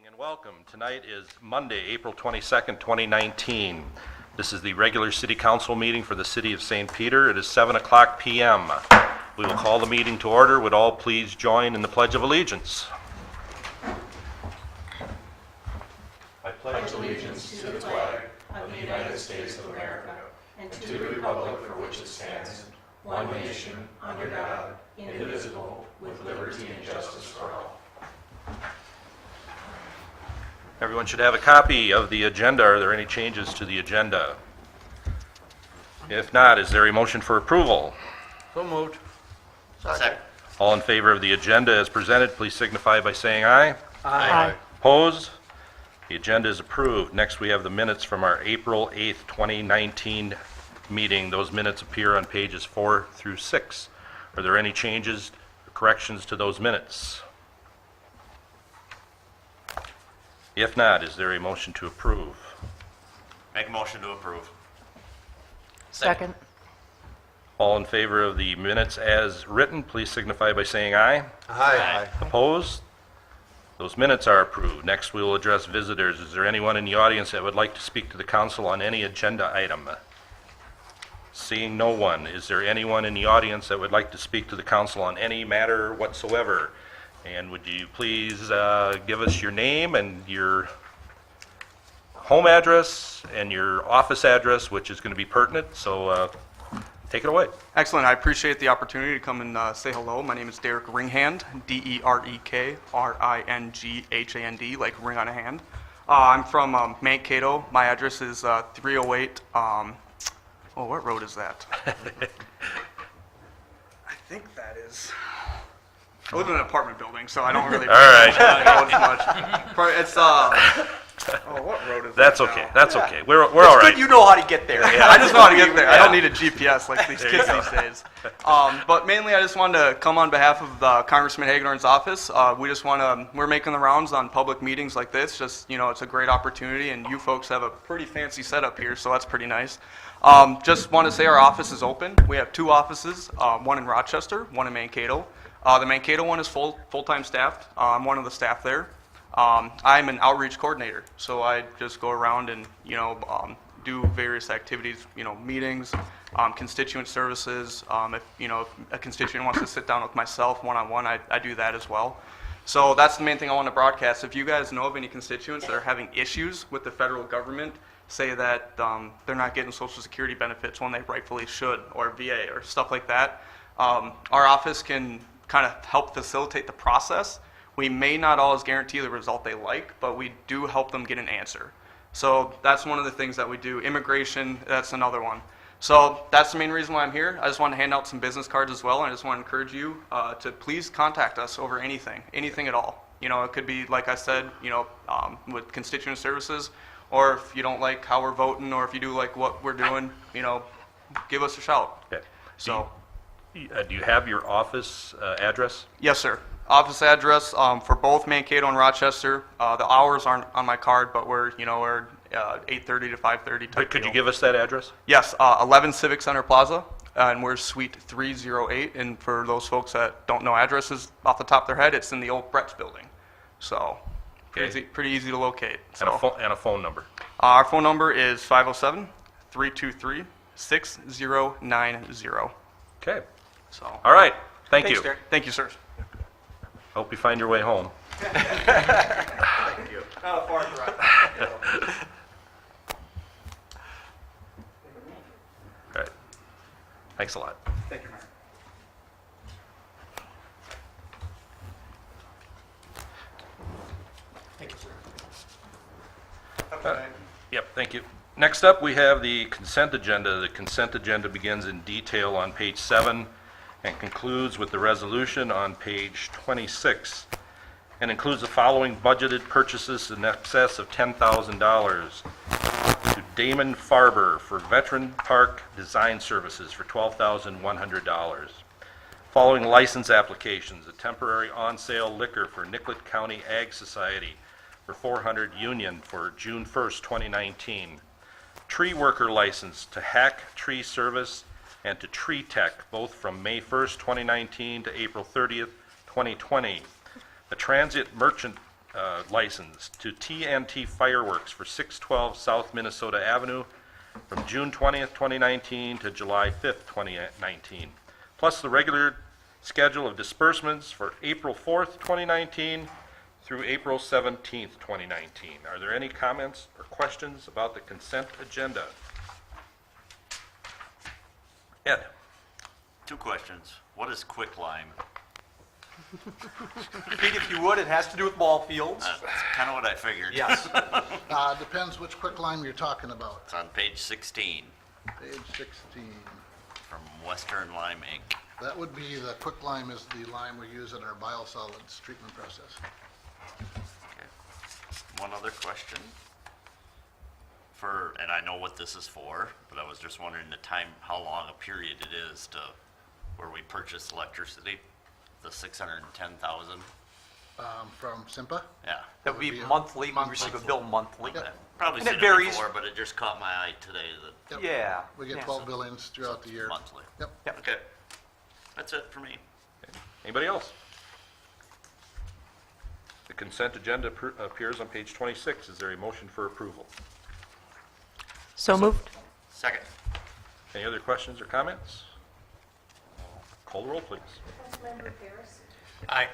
And welcome. Tonight is Monday, April 22nd, 2019. This is the regular City Council meeting for the City of St. Peter. It is 7 o'clock p.m. We will call the meeting to order. Would all please join in the Pledge of Allegiance? I pledge allegiance to the flag of the United States of America and to the republic for which it stands, one nation, under God, indivisible, with liberty and justice for all. Everyone should have a copy of the agenda. Are there any changes to the agenda? If not, is there a motion for approval? So moved. Second. All in favor of the agenda as presented, please signify by saying aye. Aye. Opposed? The agenda is approved. Next, we have the minutes from our April 8th, 2019 meeting. Those minutes appear on pages 4 through 6. Are there any changes or corrections to those minutes? If not, is there a motion to approve? Make a motion to approve. Second. All in favor of the minutes as written, please signify by saying aye. Aye. Opposed? Those minutes are approved. Next, we will address visitors. Is there anyone in the audience that would like to speak to the council on any agenda item? Seeing no one, is there anyone in the audience that would like to speak to the council on any matter whatsoever? And would you please give us your name and your home address and your office address, which is going to be pertinent, so take it away. Excellent. I appreciate the opportunity to come and say hello. My name is Derek Ringhand, D-E-R-E-K-R-I-N-G-H-A-N-D, like ring on a hand. I'm from Mankato. My address is 308, what road is that? I think that is... I live in an apartment building, so I don't really All right. know as much. It's, what road is That's that okay. now? That's okay. We're all right. You know how to get there. I just know how to get there. I Yeah. don't need a GPS like these kids these days. But mainly, I just wanted to come on behalf of Congressman Hagedorn's office. We're making the rounds on public meetings like this. Just, it's a great opportunity, and you folks have a pretty fancy setup here, so that's pretty nice. Just want to say our office is open. We have two offices, one in Rochester, one in Mankato. The Mankato one is full-time staffed. I'm one of the staff there. I'm an outreach coordinator, so I just go around and do various activities, meetings, constituent services. If a constituent wants to sit down with myself one-on-one, I do that as well. So that's the main thing I want to broadcast. If you guys know of any constituents that are having issues with the federal government, say that they're not getting Social Security benefits when they rightfully should, or VA, or stuff like that, our office can kind of help facilitate the process. We may not always guarantee the result they like, but we do help them get an answer. So that's one of the things that we do. Immigration, that's another one. So that's the main reason why I'm here. I just want to hand out some business cards as well, and I just want to encourage you to please contact us over anything at all. It could be, like I said, with constituent services, or if you don't like how we're voting, or if you do like what we're doing, give us a shout. Okay. So. Do you have your office address? Yes, sir. Office address for both Mankato and Rochester. The hours aren't on my card, but we're 8:30 to 5:30 type But could you deal. give us that address? Yes, 11 Civic Center Plaza, and we're Suite 308. And for those folks that don't know addresses off the top of their head, it's in the old Brett's building. So Okay. pretty easy to locate. And a So and a phone number. our phone number is 507-323-6090. Okay. So All right. Thank Thanks, you. Derek. thank you, sir. Hope you find your way home. Thank you. Not a far drive. All right. Thanks a lot. Thank you, Mayor. Thank you, sir. Yep, thank you. Next up, we have the consent agenda. The consent agenda begins in detail on page 7 and concludes with the resolution on page 26, and includes the following budgeted purchases in excess of $10,000 to Damon Farber for Veteran Park Design Services for $12,100. Following license applications: a temporary on-sale liquor for Nicollet County Ag Society for 400 Union for June 1st, 2019. Tree worker license to Hack Tree Service and to Tree Tech, both from May 1st, 2019 to April 30th, 2020. A transit merchant license to TNT Fireworks for 612 South Minnesota Avenue from June 20th, 2019 to July 5th, 2019, plus the regular schedule of disbursements for April 4th, 2019 through April 17th, 2019. Are there any comments or questions about the consent agenda? Ed? 2 questions. What is quicklime? Pete, if you would, it has to do with ball fields. That's kind of what I figured. Yes. Depends which quicklime you're talking about. It's on page 16 Page 16. from Western Lime Inc. That would be, the quicklime is the lime we use in our biosolids treatment process. Okay. One other question. And I know what this is for, but I was just wondering the time, how long a period it is to where we purchase electricity, the 610,000. From Simpa. Yeah. That would be Would be a monthly. We monthly. receive a bill monthly. Yep. Probably And it seen it varies. before, but it just caught my eye today that Yep. Yeah. We get Yeah. 12 billings throughout the year. monthly. Yep. Yep. Okay. That's it for me. Anybody else? The consent agenda appears on page 26. Is there a motion for approval? So moved. Second. Any other questions or comments? Call the roll, please. Councilmember Harris. Aye.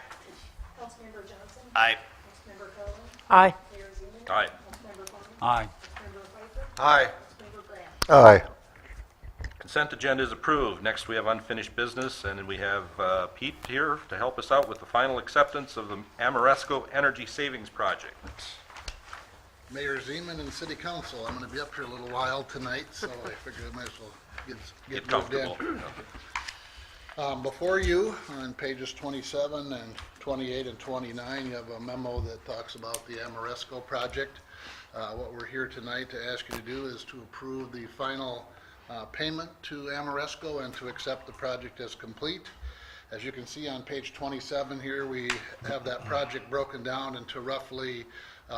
Councilmember Johnson. Aye. Councilmember Cohen. Aye. Mayor Zeman. Aye. Councilmember Farnum. Aye. Councilmember Pfeiffer. Aye. Councilmember Graham. Aye. Consent agenda is approved. Next, we have unfinished business, and we have Pete here to help us out with the final acceptance of the Amoresco Energy Savings Project. Mayor Zeman and City Council, I'm going to be up here a little while tonight, so I figured I might as well get moved in. comfortable. Before you, on pages 27 and 28 and 29, you have a memo that talks about the Amoresco project. What we're here tonight to ask you to do is to approve the final payment to Amoresco and to accept the project as complete. As you can see on page 27 here, we have that project broken down into roughly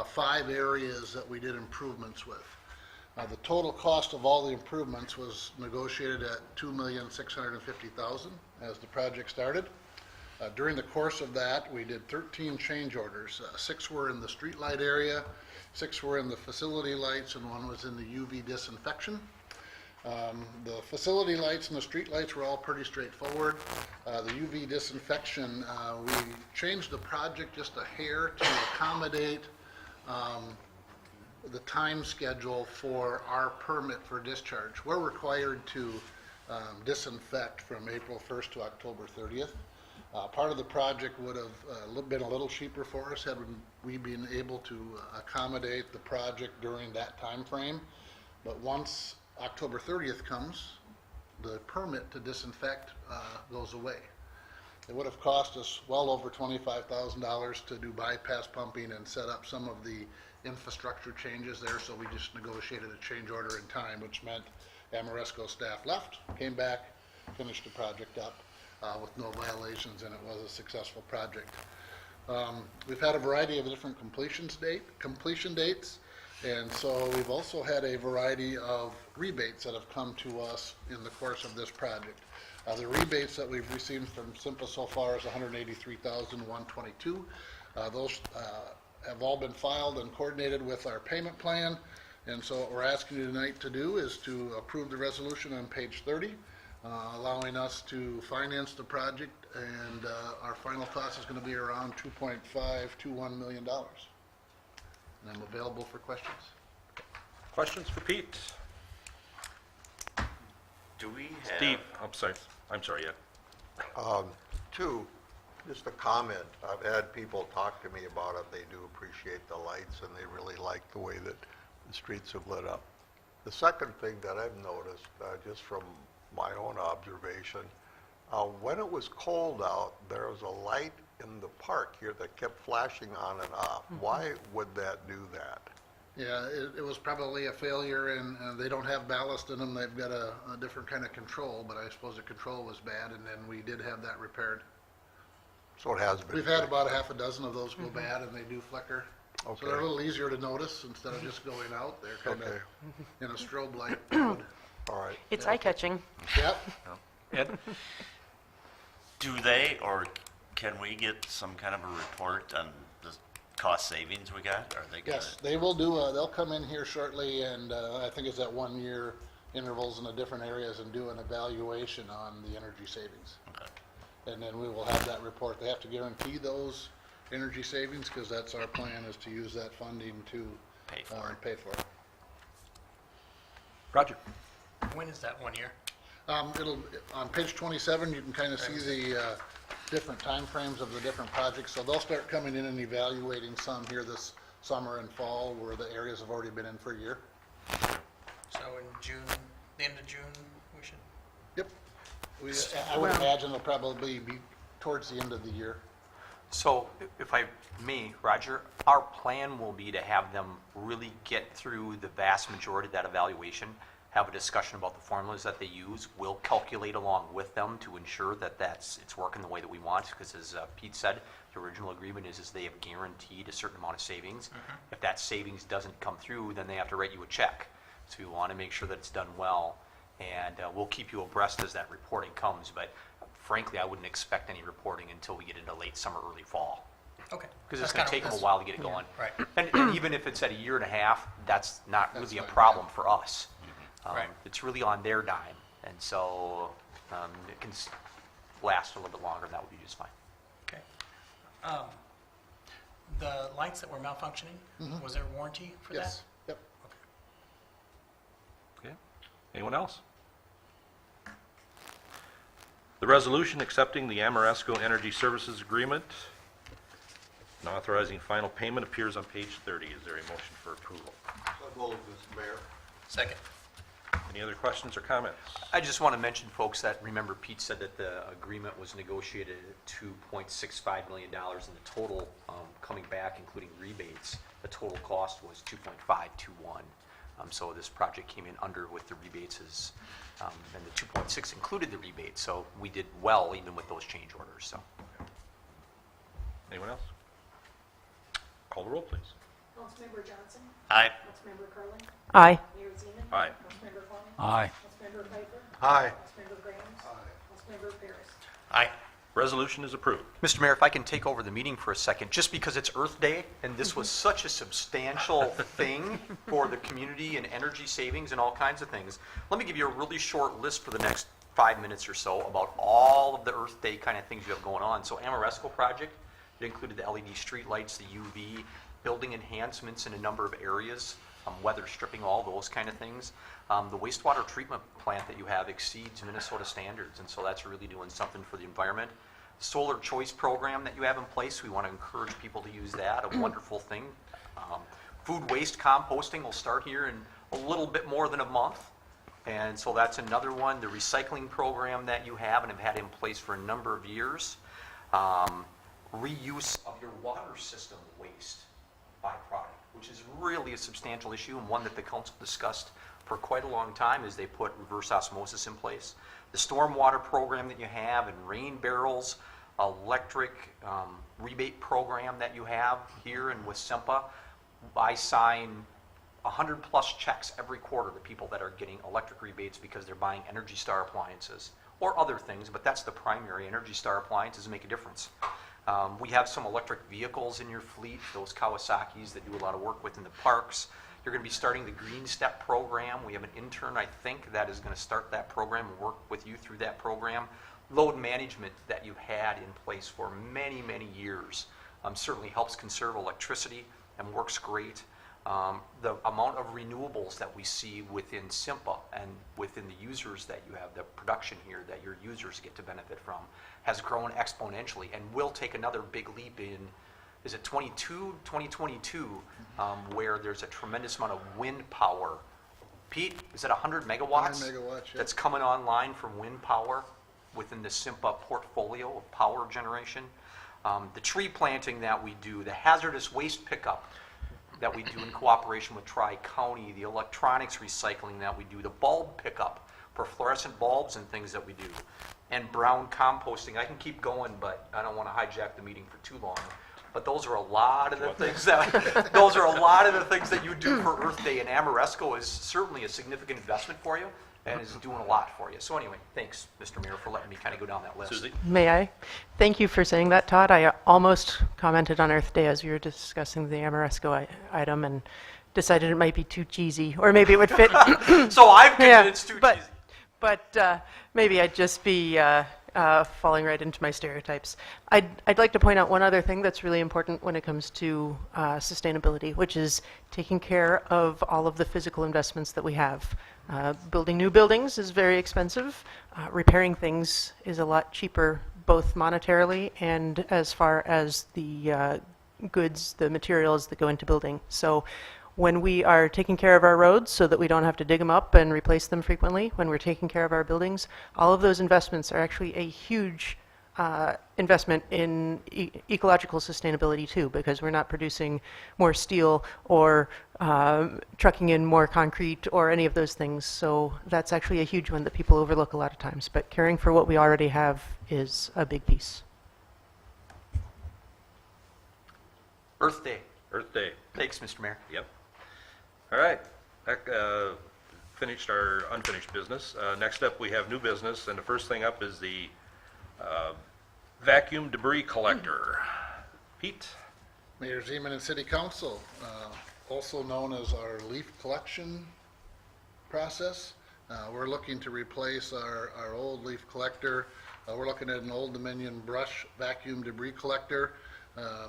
5 areas that we did improvements with. The total cost of all the improvements was negotiated at $2,650,000 as the project started. During the course of that, we did 13 change orders. 6 were in the streetlight area, 6 were in the facility lights, and 1 was in the UV disinfection. The facility lights and the street lights were all pretty straightforward. The UV disinfection, we changed the project just a hair to accommodate the time schedule for our permit for discharge. We're required to disinfect from April 1st to October 30th. Part of the project would have been a little cheaper for us had we been able to accommodate the project during that time frame. But once October 30th comes, the permit to disinfect goes away. It would have cost us well over $25,000 to do bypass pumping and set up some of the infrastructure changes there, so we just negotiated a change order in time, which meant Amoresco staff left, came back, finished the project up with no violations, and it was a successful project. We've had a variety of different completion dates, and so we've also had a variety of rebates that have come to us in the course of this project. The rebates that we've received from Simpa so far is $183,122. Those have all been filed and coordinated with our payment plan, and so what we're asking you tonight to do is to approve the resolution on page 30, allowing us to finance the project, and our final cost is going to be around $2.521 million. And I'm available for questions. Questions for Pete? Do we have? Steve, I'm sorry, Ed. Two, just a comment. I've had people talk to me about it. They do appreciate the lights, and they really like the way that the streets have lit up. The second thing that I've noticed, just from my own observation, when it was cold out, there was a light in the park here that kept flashing on and off. Why would that do that? Yeah, it was probably a failure, and they don't have ballast in them. They've got a different kind of control, but I suppose the control was bad, and then we did have that repaired. So it has been. We've had about a half a dozen of those go bad, and they do flicker. So Okay. they're a little easier to notice instead of just going out. They're kind of Okay. in a strobe light mode. All right. It's eye-catching. Yep. Ed? Do they, or can we get some kind of a report on the cost savings we got? Are they gonna? Yes, they will they'll come in here shortly, and I think it's at 1-year intervals in the different areas and do an evaluation on the energy savings. Okay. And then we will have that report. They have to guarantee those energy savings, because that's our plan, is to use that funding to Pay for it. pay for it. Roger. When is that 1 year? It'll, on page 27, you can kind of see the different timeframes of the different projects. So they'll start coming in and evaluating some here this summer and fall, where the areas have already been in for a year. So in June, the end of June, we should, Yep. I would imagine it'll probably be towards the end of the year. So if I may, Roger, our plan will be to have them really get through the vast majority of that evaluation, have a discussion about the formulas that they use. We'll calculate along with them to ensure that it's working the way that we want, because as Pete said, the original agreement is they have guaranteed a certain amount of savings. If that savings doesn't come through, then they have to write you a check. So we want to make sure that it's done well, and we'll keep you abreast as that reporting comes. But frankly, I wouldn't expect any reporting until we get into late summer, early fall, okay. because it's That's going to kinda- take them a that's- while to get it going. Right. And even if it's at a year and a half, that's not That's really a fine, problem for us. Right. It's really on their dime, and so it can last a little bit longer, and that would be just fine. Okay. The lights that were malfunctioning, was there a warranty for that? Yes, yep. Okay. Anyone else? The resolution accepting the Amoresco Energy Services Agreement and authorizing final payment appears on page 30. Is there a motion for approval? So moved, Mr. Mayor. Second. Any other questions or comments? I just want to mention, folks, that remember Pete said that the agreement was negotiated at $2.65 million, and the total coming back, including rebates, the total cost was $2.521. So this project came in under with the rebates, and the 2.6 included the rebates. So we did well even with those change orders. So Anyone else? Call the roll, please. Councilmember Johnson? Aye. Councilmember Curley, Aye. Mayor Zeman? Aye. Councilmember Fleming? Aye. Councilmember Piper? Aye. Councilmember Graham? Councilmember Paris? Aye. Resolution is approved. Mr. Mayor, if I can take over the meeting for a second, just because it's Earth Day, and this was such a substantial thing for the community and energy savings and all kinds of things, let me give you a really short list for the next 5 minutes or so about all of the Earth Day kind of things you have going on. So Amoresco project, it included the LED street lights, the UV, building enhancements in a number of areas, weather stripping, all those kind of things. The wastewater treatment plant that you have exceeds Minnesota standards, and so that's really doing something for the environment. Solar Choice program that you have in place, we want to encourage people to use that, a wonderful thing. Food waste composting will start here in a little bit more than a month, and so that's another one. The recycling program that you have and have had in place for a number of years. Reuse of your water system waste byproduct, which is really a substantial issue and one that the council discussed for quite a long time as they put reverse osmosis in place. The stormwater program that you have and rain barrels, electric rebate program that you have here and with SEMPA. I sign 100-plus checks every quarter to people that are getting electric rebates because they're buying Energy Star appliances or other things, but that's the primary. Energy Star appliances make a difference. We have some electric vehicles in your fleet, those Kawasaki's that do a lot of work within the parks. You're going to be starting the Green Step program. We have an intern, I think, that is going to start that program and work with you through that program. Load management that you've had in place for many, many years certainly helps conserve electricity and works great. The amount of renewables that we see within SIMPA and within the users that you have, the production here that your users get to benefit from, has grown exponentially and will take another big leap in, is it 2022, where there's a tremendous amount of wind power. Pete, is it 100 megawatts? 100 megawatts, yeah. That's coming online from wind power within the SIMPA portfolio of power generation. The tree planting that we do, the hazardous waste pickup that we do in cooperation with Tri-County, the electronics recycling that we do, the bulb pickup for fluorescent bulbs and things that we do, and brown composting. I can keep going, but I don't want to hijack the meeting for too long. But those are a lot of the things that those are a lot of the things that you do for Earth Day, and Amoresco is certainly a significant investment for you. and is doing a lot for you. So anyway, thanks, Mr. Mayor, for letting me kind of go down that list. Susie? May I? Thank you for saying that, Todd. I almost commented on Earth Day as we were discussing the Amoresco item and decided it might be too cheesy, or maybe it would fit. So I'm Yeah, convinced too but, cheesy. But maybe I'd just be falling right into my stereotypes. I'd like to point out one other thing that's really important when it comes to sustainability, which is taking care of all of the physical investments that we have. Building new buildings is very expensive. Repairing things is a lot cheaper, both monetarily and as far as the goods, the materials that go into building. So when we are taking care of our roads so that we don't have to dig them up and replace them frequently, when we're taking care of our buildings, all of those investments are actually a huge investment in ecological sustainability too, because we're not producing more steel or trucking in more concrete or any of those things. So that's actually a huge one that people overlook a lot of times. But caring for what we already have is a big piece. Earth Day. Earth Day. Thanks, Mr. Mayor. Yep. All right. That finished our unfinished business. Next up, we have new business, and the first thing up is the vacuum debris collector. Pete? Mayor Zeman and City Council, also known as our leaf collection process. We're looking to replace our old leaf collector. We're looking at an Old Dominion brush vacuum debris collector.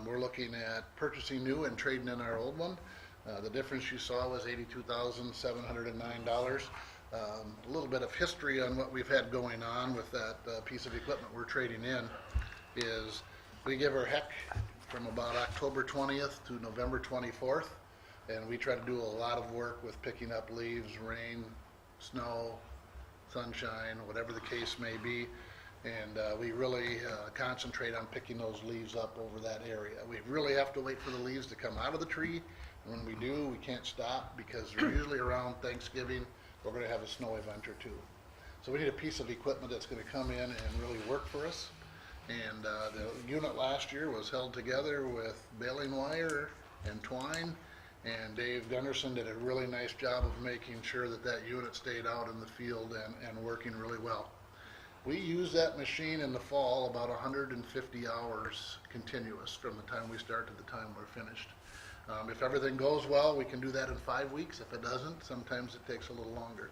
We're looking at purchasing new and trading in our old one. The difference you saw was $82,709. A little bit of history on what we've had going on with that piece of equipment we're trading in is we give her heck from about October 20th to November 24th, and we try to do a lot of work with picking up leaves, rain, snow, sunshine, whatever the case may be, and we really concentrate on picking those leaves up over that area. We really have to wait for the leaves to come out of the tree, and when we do, we can't stop because we're usually around Thanksgiving, we're going to have a snow event or two. So we need a piece of equipment that's going to come in and really work for us. And the unit last year was held together with baling wire and twine, and Dave Gunderson did a really nice job of making sure that that unit stayed out in the field and working really well. We use that machine in the fall about 150 hours continuous from the time we start to the time we're finished. If everything goes well, we can do that in 5 weeks. If it doesn't, sometimes it takes a little longer.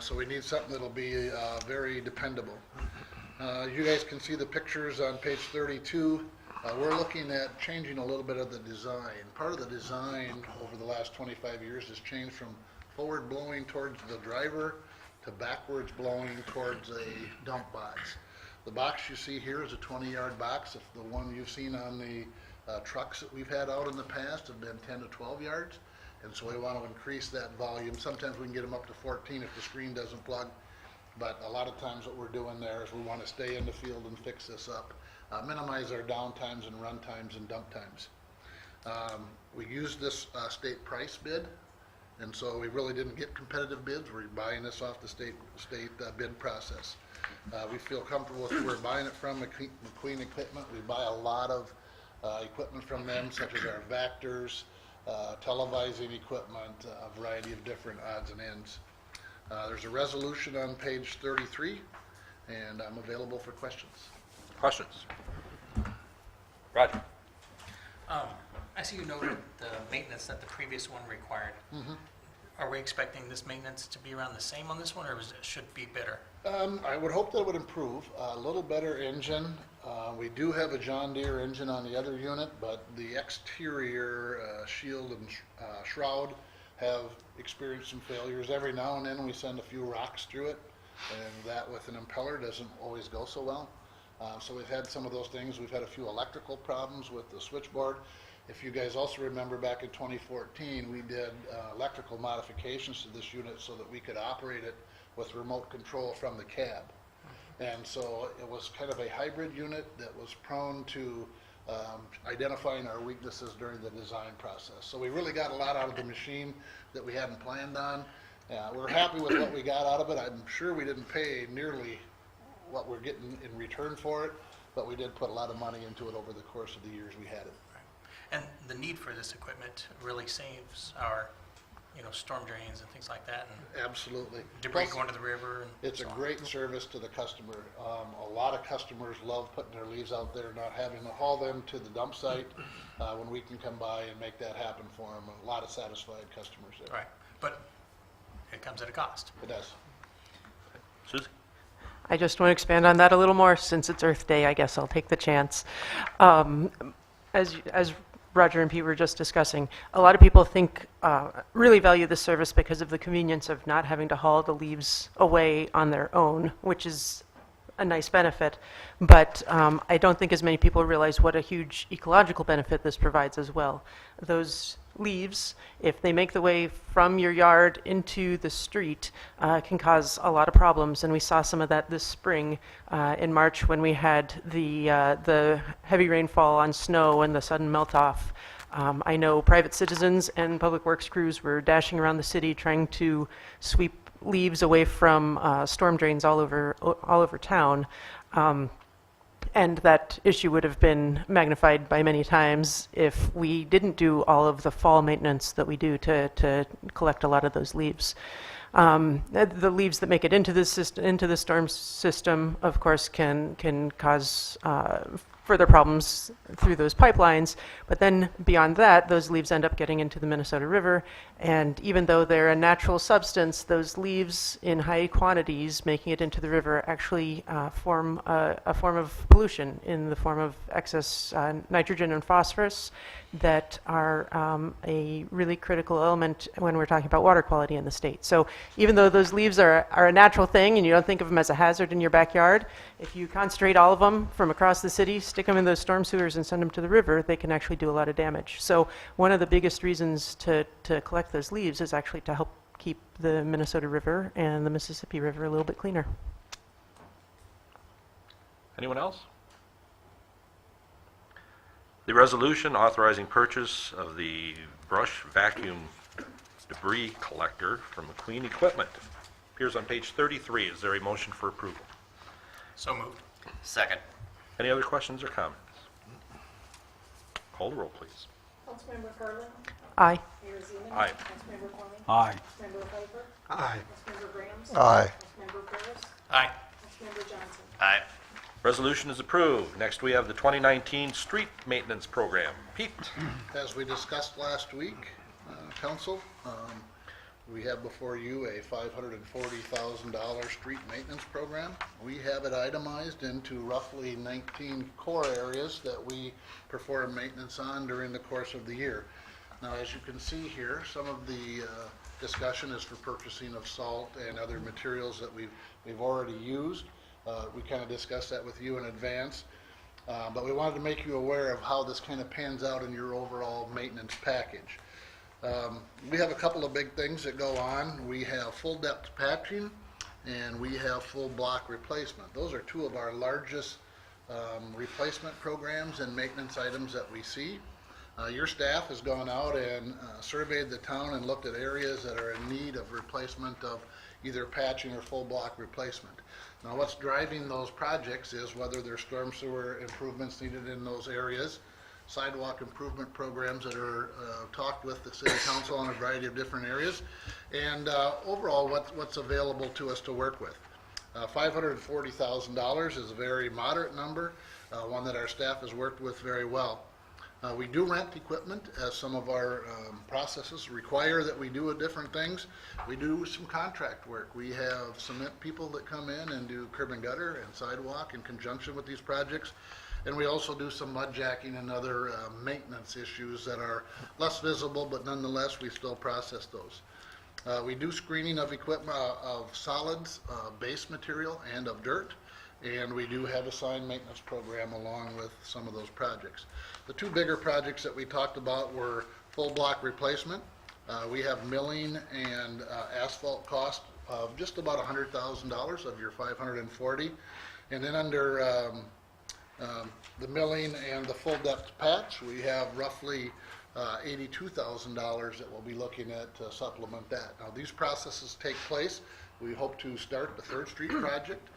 So we need something that'll be very dependable. You guys can see the pictures on page 32. We're looking at changing a little bit of the design. Part of the design over the last 25 years has changed from forward blowing towards the driver to backwards blowing towards a dump box. The box you see here is a 20-yard box. If the one you've seen on the trucks that we've had out in the past have been 10 to 12 yards. And so we want to increase that volume. Sometimes we can get them up to 14 if the screen doesn't plug. But a lot of times what we're doing there is we want to stay in the field and fix this up. Minimize our down times and run times and dump times. We used this state price bid, and so we really didn't get competitive bids. We're buying this off the state bid process. We feel comfortable with who we're buying it from, McQueen Equipment. We buy a lot of equipment from them, such as our Vactors, televising equipment, a variety of different odds and ends. There's a resolution on page 33, and I'm available for questions. Questions? Roger? I see you noted the maintenance that the previous one required. Are we expecting this maintenance to be around the same on this one, or should it be better? I would hope that it would improve. A little better engine. We do have a John Deere engine on the other unit, but the exterior shield and shroud have experienced some failures. Every now and then we send a few rocks through it, and that with an impeller doesn't always go so well. So we've had some of those things. We've had a few electrical problems with the switchboard. If you guys also remember back in 2014, we did electrical modifications to this unit so that we could operate it with remote control from the cab. And so it was kind of a hybrid unit that was prone to identifying our weaknesses during the design process. So we really got a lot out of the machine that we hadn't planned on. We're happy with what we got out of it. I'm sure we didn't pay nearly what we're getting in return for it, but we did put a lot of money into it over the course of the years we had it. And the need for this equipment really saves our storm drains and things like that, and Absolutely. debris Plus, going to the river. And it's a so on. great service to the customer. A lot of customers love putting their leaves out there, not having to haul them to the dump site when we can come by and make that happen for them. A lot of satisfied customers there. Right, but it comes at a cost. It does. Susie? I just want to expand on that a little more. Since it's Earth Day, I guess I'll take the chance. As Roger and Pete were just discussing, a lot of people really value the service because of the convenience of not having to haul the leaves away on their own, which is a nice benefit. But I don't think as many people realize what a huge ecological benefit this provides as well. Those leaves, if they make the way from your yard into the street, can cause a lot of problems. And we saw some of that this spring in March when we had the heavy rainfall on snow and the sudden melt-off. I know private citizens and public works crews were dashing around the city trying to sweep leaves away from storm drains all over town. And that issue would have been magnified by many times if we didn't do all of the fall maintenance that we do to collect a lot of those leaves. The leaves that make it into the storm system, of course, can cause further problems through those pipelines. But then beyond that, those leaves end up getting into the Minnesota River. And even though they're a natural substance, those leaves in high quantities making it into the river actually form a form of pollution in the form of excess nitrogen and phosphorus that are a really critical element when we're talking about water quality in the state. So even though those leaves are a natural thing and you don't think of them as a hazard in your backyard, if you concentrate all of them from across the city, stick them in those storm sewers and send them to the river, they can actually do a lot of damage. So one of the biggest reasons to collect those leaves is actually to help keep the Minnesota River and the Mississippi River a little bit cleaner. Anyone else? The resolution authorizing purchase of the brush vacuum debris collector from McQueen Equipment appears on page 33. Is there a motion for approval? So moved. Second. Any other questions or comments? Call the roll, please. Councilmember Carlin. Aye. Mayor Zeman. Aye. Councilmember Corning. Aye. Councilmember Piper. Aye. Councilmember Grams. Aye. Councilmember Ferris. Aye. Councilmember Johnson. Aye. Resolution is approved. Next, we have the 2019 Street Maintenance Program. Pete? As we discussed last week, Council, we have before you a $540,000 street maintenance program. We have it itemized into roughly 19 core areas that we perform maintenance on during the course of the year. Now, as you can see here, some of the discussion is for purchasing of salt and other materials that we've already used. We kind of discussed that with you in advance, but we wanted to make you aware of how this kind of pans out in your overall maintenance package. We have a couple of big things that go on. We have full depth patching and we have full block replacement. Those are two of our largest replacement programs and maintenance items that we see. Your staff has gone out and surveyed the town and looked at areas that are in need of replacement of either patching or full block replacement. Now, what's driving those projects is whether there's storm sewer improvements needed in those areas, sidewalk improvement programs that are talked with the city council on a variety of different areas, and overall what's available to us to work with. $540,000 is a very moderate number, one that our staff has worked with very well. We do rent equipment, as some of our processes require that we do different things. We do some contract work. We have cement people that come in and do curb and gutter and sidewalk in conjunction with these projects. And we also do some mud jacking and other maintenance issues that are less visible, but nonetheless, we still process those. We do screening of equipment, of solids, base material, and of dirt. And we do have a sign maintenance program along with some of those projects. The two bigger projects that we talked about were full block replacement. We have milling and asphalt cost of just about $100,000 of your $540,000. And then under the milling and the full depth patch, we have roughly $82,000 that we'll be looking at to supplement that. Now, these processes take place. We hope to start the 3rd Street project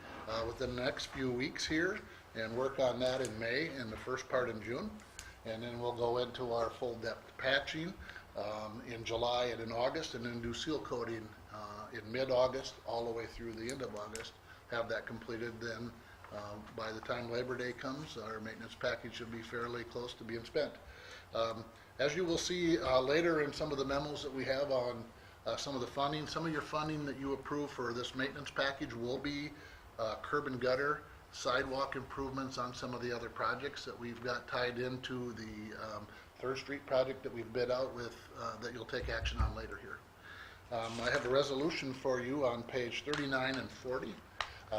within the next few weeks here and work on that in May and the first part in June. And then we'll go into our full depth patching in July and in August, and then do seal coating in mid-August, all the way through the end of August. Have that completed, then by the time Labor Day comes, our maintenance package should be fairly close to being spent. As you will see later in some of the memos that we have on some of the funding, some of your funding that you approve for this maintenance package will be curb and gutter, sidewalk improvements on some of the other projects that we've got tied into the Third Street project that we've bid out with, that you'll take action on later here. I have a resolution for you on page 39 and 40.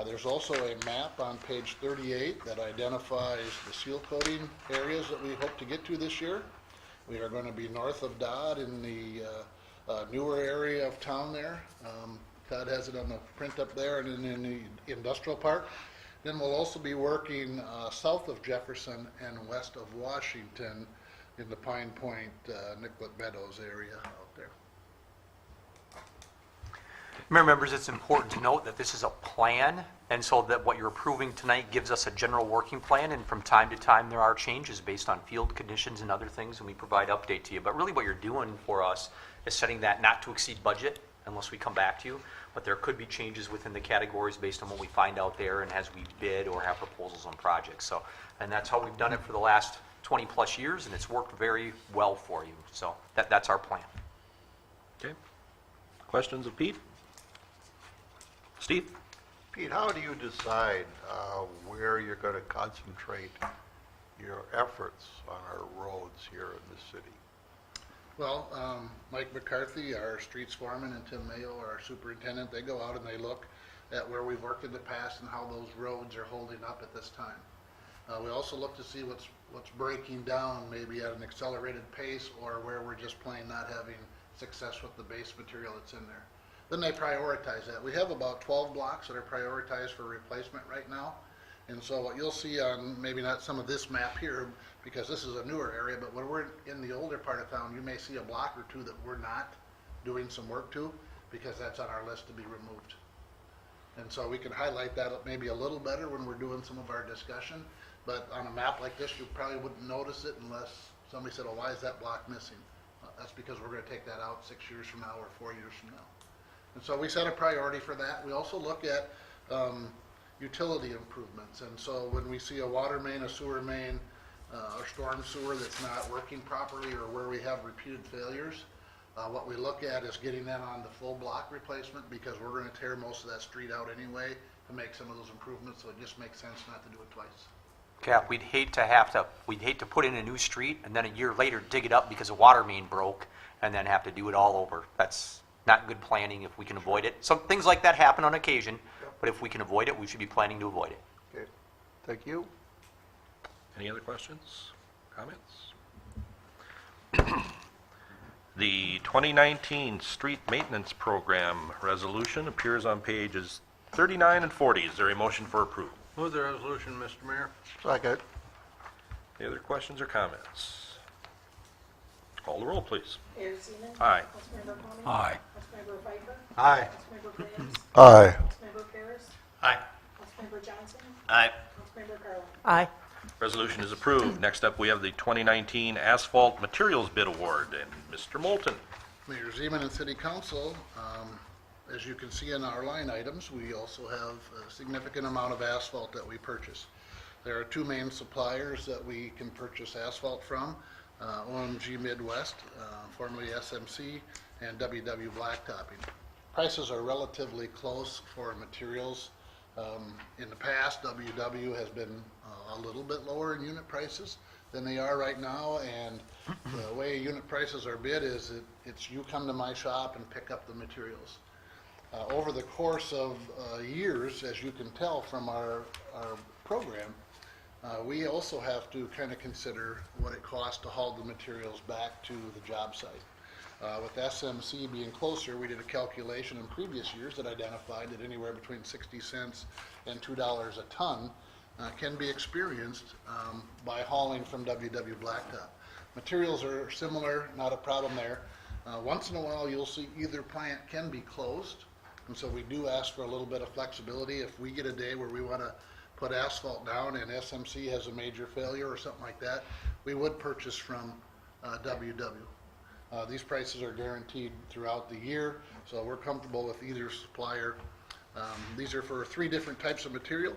There's also a map on page 38 that identifies the seal coating areas that we hope to get to this year. We are going to be north of Dodd in the newer area of town there. Todd has it on the print up there, and then in the industrial park. Then we'll also be working south of Jefferson and west of Washington in the Pine Point, Nicollet Meadows area out there. Mayor members, it's important to note that this is a plan, and so that what you're approving tonight gives us a general working plan, and from time to time there are changes based on field conditions and other things, and we provide update to you. But really what you're doing for us is setting that not to exceed budget unless we come back to you, but there could be changes within the categories based on what we find out there and as we bid or have proposals on projects. So, and that's how we've done it for the last 20 plus years, and it's worked very well for you. So that's our plan. Okay. Questions of Pete? Steve? Pete, how do you decide where you're going to concentrate your efforts on our roads here in the city? Well, Mike McCarthy, our streets foreman, and Tim Mayo, our superintendent, they go out and they look at where we've worked in the past and how those roads are holding up at this time. We also look to see what's breaking down, maybe at an accelerated pace, or where we're just plain not having success with the base material that's in there. Then they prioritize that. We have about 12 blocks that are prioritized for replacement right now. And so what you'll see on, maybe not some of this map here, because this is a newer area, but when we're in the older part of town, you may see a block or two that we're not doing some work to, because that's on our list to be removed. And so we can highlight that maybe a little better when we're doing some of our discussion, but on a map like this, you probably wouldn't notice it unless somebody said, oh, why is that block missing? That's because we're going to take that out 6 years from now or 4 years from now. And so we set a priority for that. We also look at utility improvements. And so when we see a water main, a sewer main, or storm sewer that's not working properly, or where we have repeated failures, what we look at is getting that on the full block replacement, because we're going to tear most of that street out anyway to make some of those improvements. So it just makes sense not to do it twice. Cap, we'd hate to put in a new street and then a year later dig it up because a water main broke and then have to do it all over. That's not good planning if we can avoid it. Some things like that happen on occasion, but if we can avoid it, we should be planning to avoid it. Okay, thank you. Any other questions, comments? The 2019 Street Maintenance Program resolution appears on pages 39 and 40. Is there a motion for approval? Move the resolution, Mr. Mayor. Second. Any other questions or comments? Call the roll, please. Mayor Seaman. Aye. Councilmember Conley. Aye. Councilmember Pfeiffer. Aye. Councilmember Grahams. Aye. Councilmember Paris. Aye. Councilmember Johnson. Aye. Councilmember Carlin. Aye. Resolution is approved. Next up, we have the 2019 Asphalt Materials Bid Award, and Mr. Moulton. Mayor Zeman and City Council, as you can see in our line items, we also have a significant amount of asphalt that we purchase. There are two main suppliers that we can purchase asphalt from, OMG Midwest, formerly SMC, and WW Blacktopping. Prices are relatively close for materials. In the past, WW has been a little bit lower in unit prices than they are right now, and the way unit prices are bid is it's you come to my shop and pick up the materials. Over the course of years, as you can tell from our program, we also have to kind of consider what it costs to haul the materials back to the job site. With SMC being closer, we did a calculation in previous years that identified that anywhere between 60 cents and $2 a ton can be experienced by hauling from WW Blacktop. Materials are similar, not a problem there. Once in a while, you'll see either plant can be closed, and so we do ask for a little bit of flexibility. If we get a day where we want to put asphalt down and SMC has a major failure or something like that, we would purchase from WW. These prices are guaranteed throughout the year, so we're comfortable with either supplier. These are for 3 different types of material,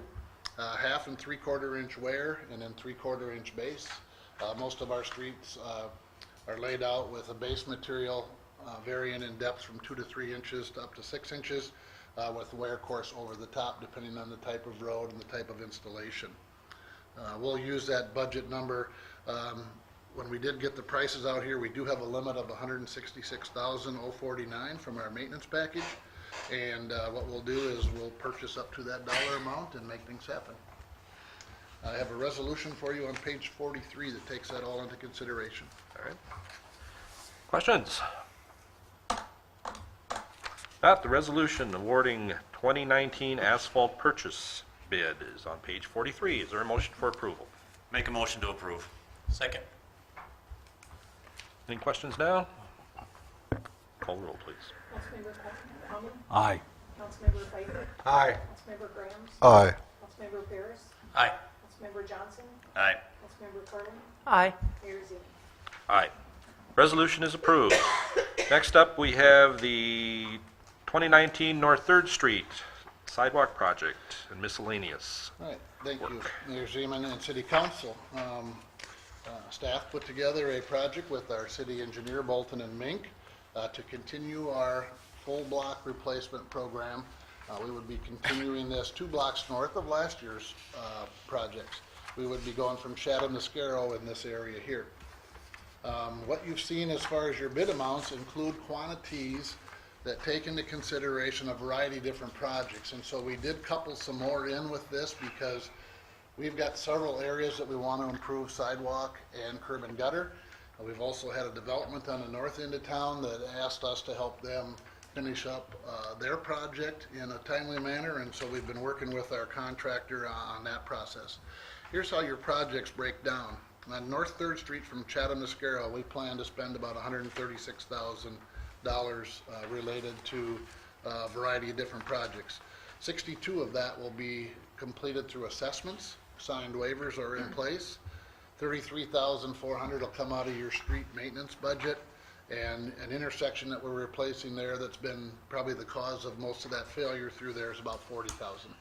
1/2 and 3/4 inch wear, and then 3/4 inch base. Most of our streets are laid out with a base material varying in depth from 2 to 3 inches to up to 6 inches, with wear course over the top depending on the type of road and the type of installation. We'll use that budget number. When we did get the prices out here, we do have a limit of $166,049 from our maintenance package. And what we'll do is we'll purchase up to that dollar amount and make things happen. I have a resolution for you on page 43 that takes that all into consideration. All right. Questions? Not the resolution awarding 2019 asphalt purchase bid is on page 43. Is there a motion for approval? Make a motion to approve. Second. Any questions now? Call the roll, please. Councilmember Cowman? Aye. Councilmember Pfeiffer? Aye. Councilmember Grahams? Aye. Councilmember Paris? Aye. Councilmember Johnson? Aye. Councilmember Carlin? Aye. Mayor Zeman. Aye. Resolution is approved. Next up, we have the 2019 North 3rd Street sidewalk project and miscellaneous. All right, thank you, Mayor Zeman and City Council. Staff put together a project with our city engineer, Bolton and Mink, to continue our full block replacement program. We would be continuing this 2 blocks north of last year's projects. We would be going from Chatham to Scarrow in this area here. What you've seen as far as your bid amounts include quantities that take into consideration a variety of different projects. And so we did couple some more in with this because we've got several areas that we want to improve sidewalk and curb and gutter. We've also had a development on the north end of town that asked us to help them finish up their project in a timely manner, and so we've been working with our contractor on that process. Here's how your projects break down. On North 3rd Street from Chatham to Scarrow, we plan to spend about $136,000 related to a variety of different projects. 62 of that will be completed through assessments. Signed waivers are in place. 33,400 will come out of your street maintenance budget, and an intersection that we're replacing there that's been probably the cause of most of that failure through there is about 40,000.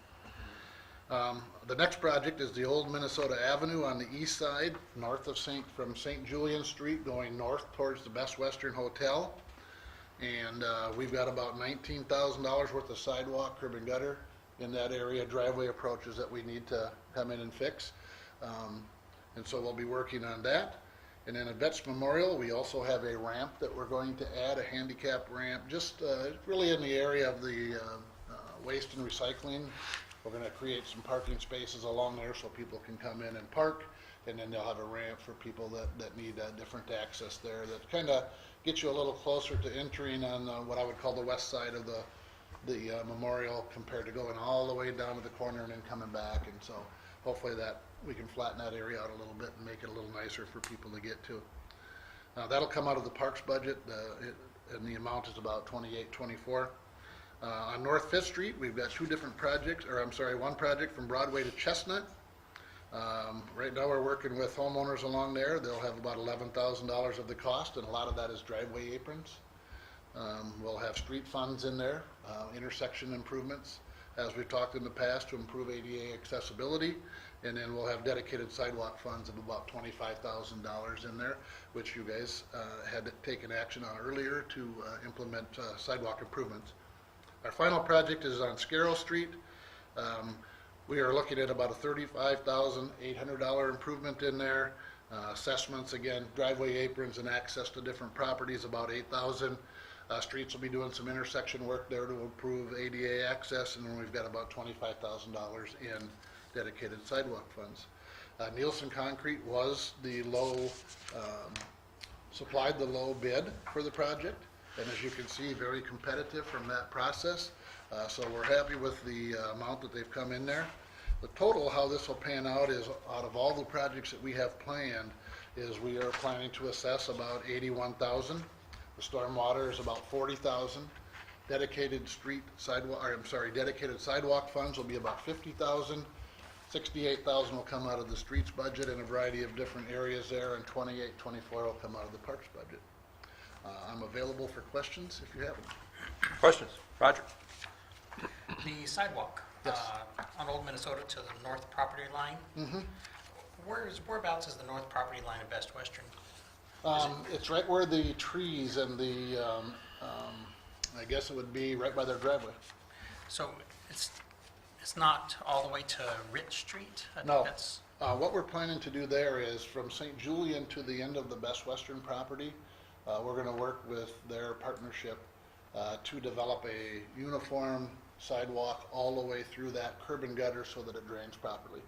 The next project is the Old Minnesota Avenue on the east side, north of from St. Julian Street, going north towards the Best Western Hotel. And we've got about $19,000 worth of sidewalk, curb and gutter in that area, driveway approaches that we need to come in and fix. And so we'll be working on that. And then at Vets Memorial, we also have a ramp that we're going to add, a handicap ramp, just really in the area of the waste and recycling. We're going to create some parking spaces along there so people can come in and park, and then they'll have a ramp for people that need different access there that kind of gets you a little closer to entering on what I would call the west side of the memorial compared to going all the way down to the corner and then coming back. And so hopefully that we can flatten that area out a little bit and make it a little nicer for people to get to. That'll come out of the parks budget, and the amount is about $28-24. On North 5th Street, we've got 2 different projects, one project from Broadway to Chestnut. Right now we're working with homeowners along there. They'll have about $11,000 of the cost, and a lot of that is driveway aprons. We'll have street funds in there, intersection improvements, as we've talked in the past, to improve ADA accessibility. And then we'll have dedicated sidewalk funds of about $25,000 in there, which you guys had taken action on earlier to implement sidewalk improvements. Our final project is on Scarrow Street. We are looking at about a $35,800 improvement in there. Assessments, again, driveway aprons and access to different properties, about $8,000. Streets will be doing some intersection work there to improve ADA access, and then we've got about $25,000 in dedicated sidewalk funds. Nielsen Concrete was the supplied the low bid for the project, and as you can see, very competitive from that process. So we're happy with the amount that they've come in there. The total, how this will pan out is, out of all the projects that we have planned, is we are planning to assess about $81,000. The stormwater is about $40,000. Dedicated sidewalk funds will be about $50,000. $68,000 will come out of the streets budget in a variety of different areas there, and $28-24 will come out of the parks budget. I'm available for questions if you have them. Questions? Roger? The sidewalk Yes. on Old Minnesota to the north property line. Whereabouts is the north property line of Best Western? It's right where the trees and the, I guess it would be right by their driveway. So it's not all the way to Rich Street? I think No. that's- What we're planning to do there is from St. Julian to the end of the Best Western property, we're going to work with their partnership to develop a uniform sidewalk all the way through that curb and gutter so that it drains properly.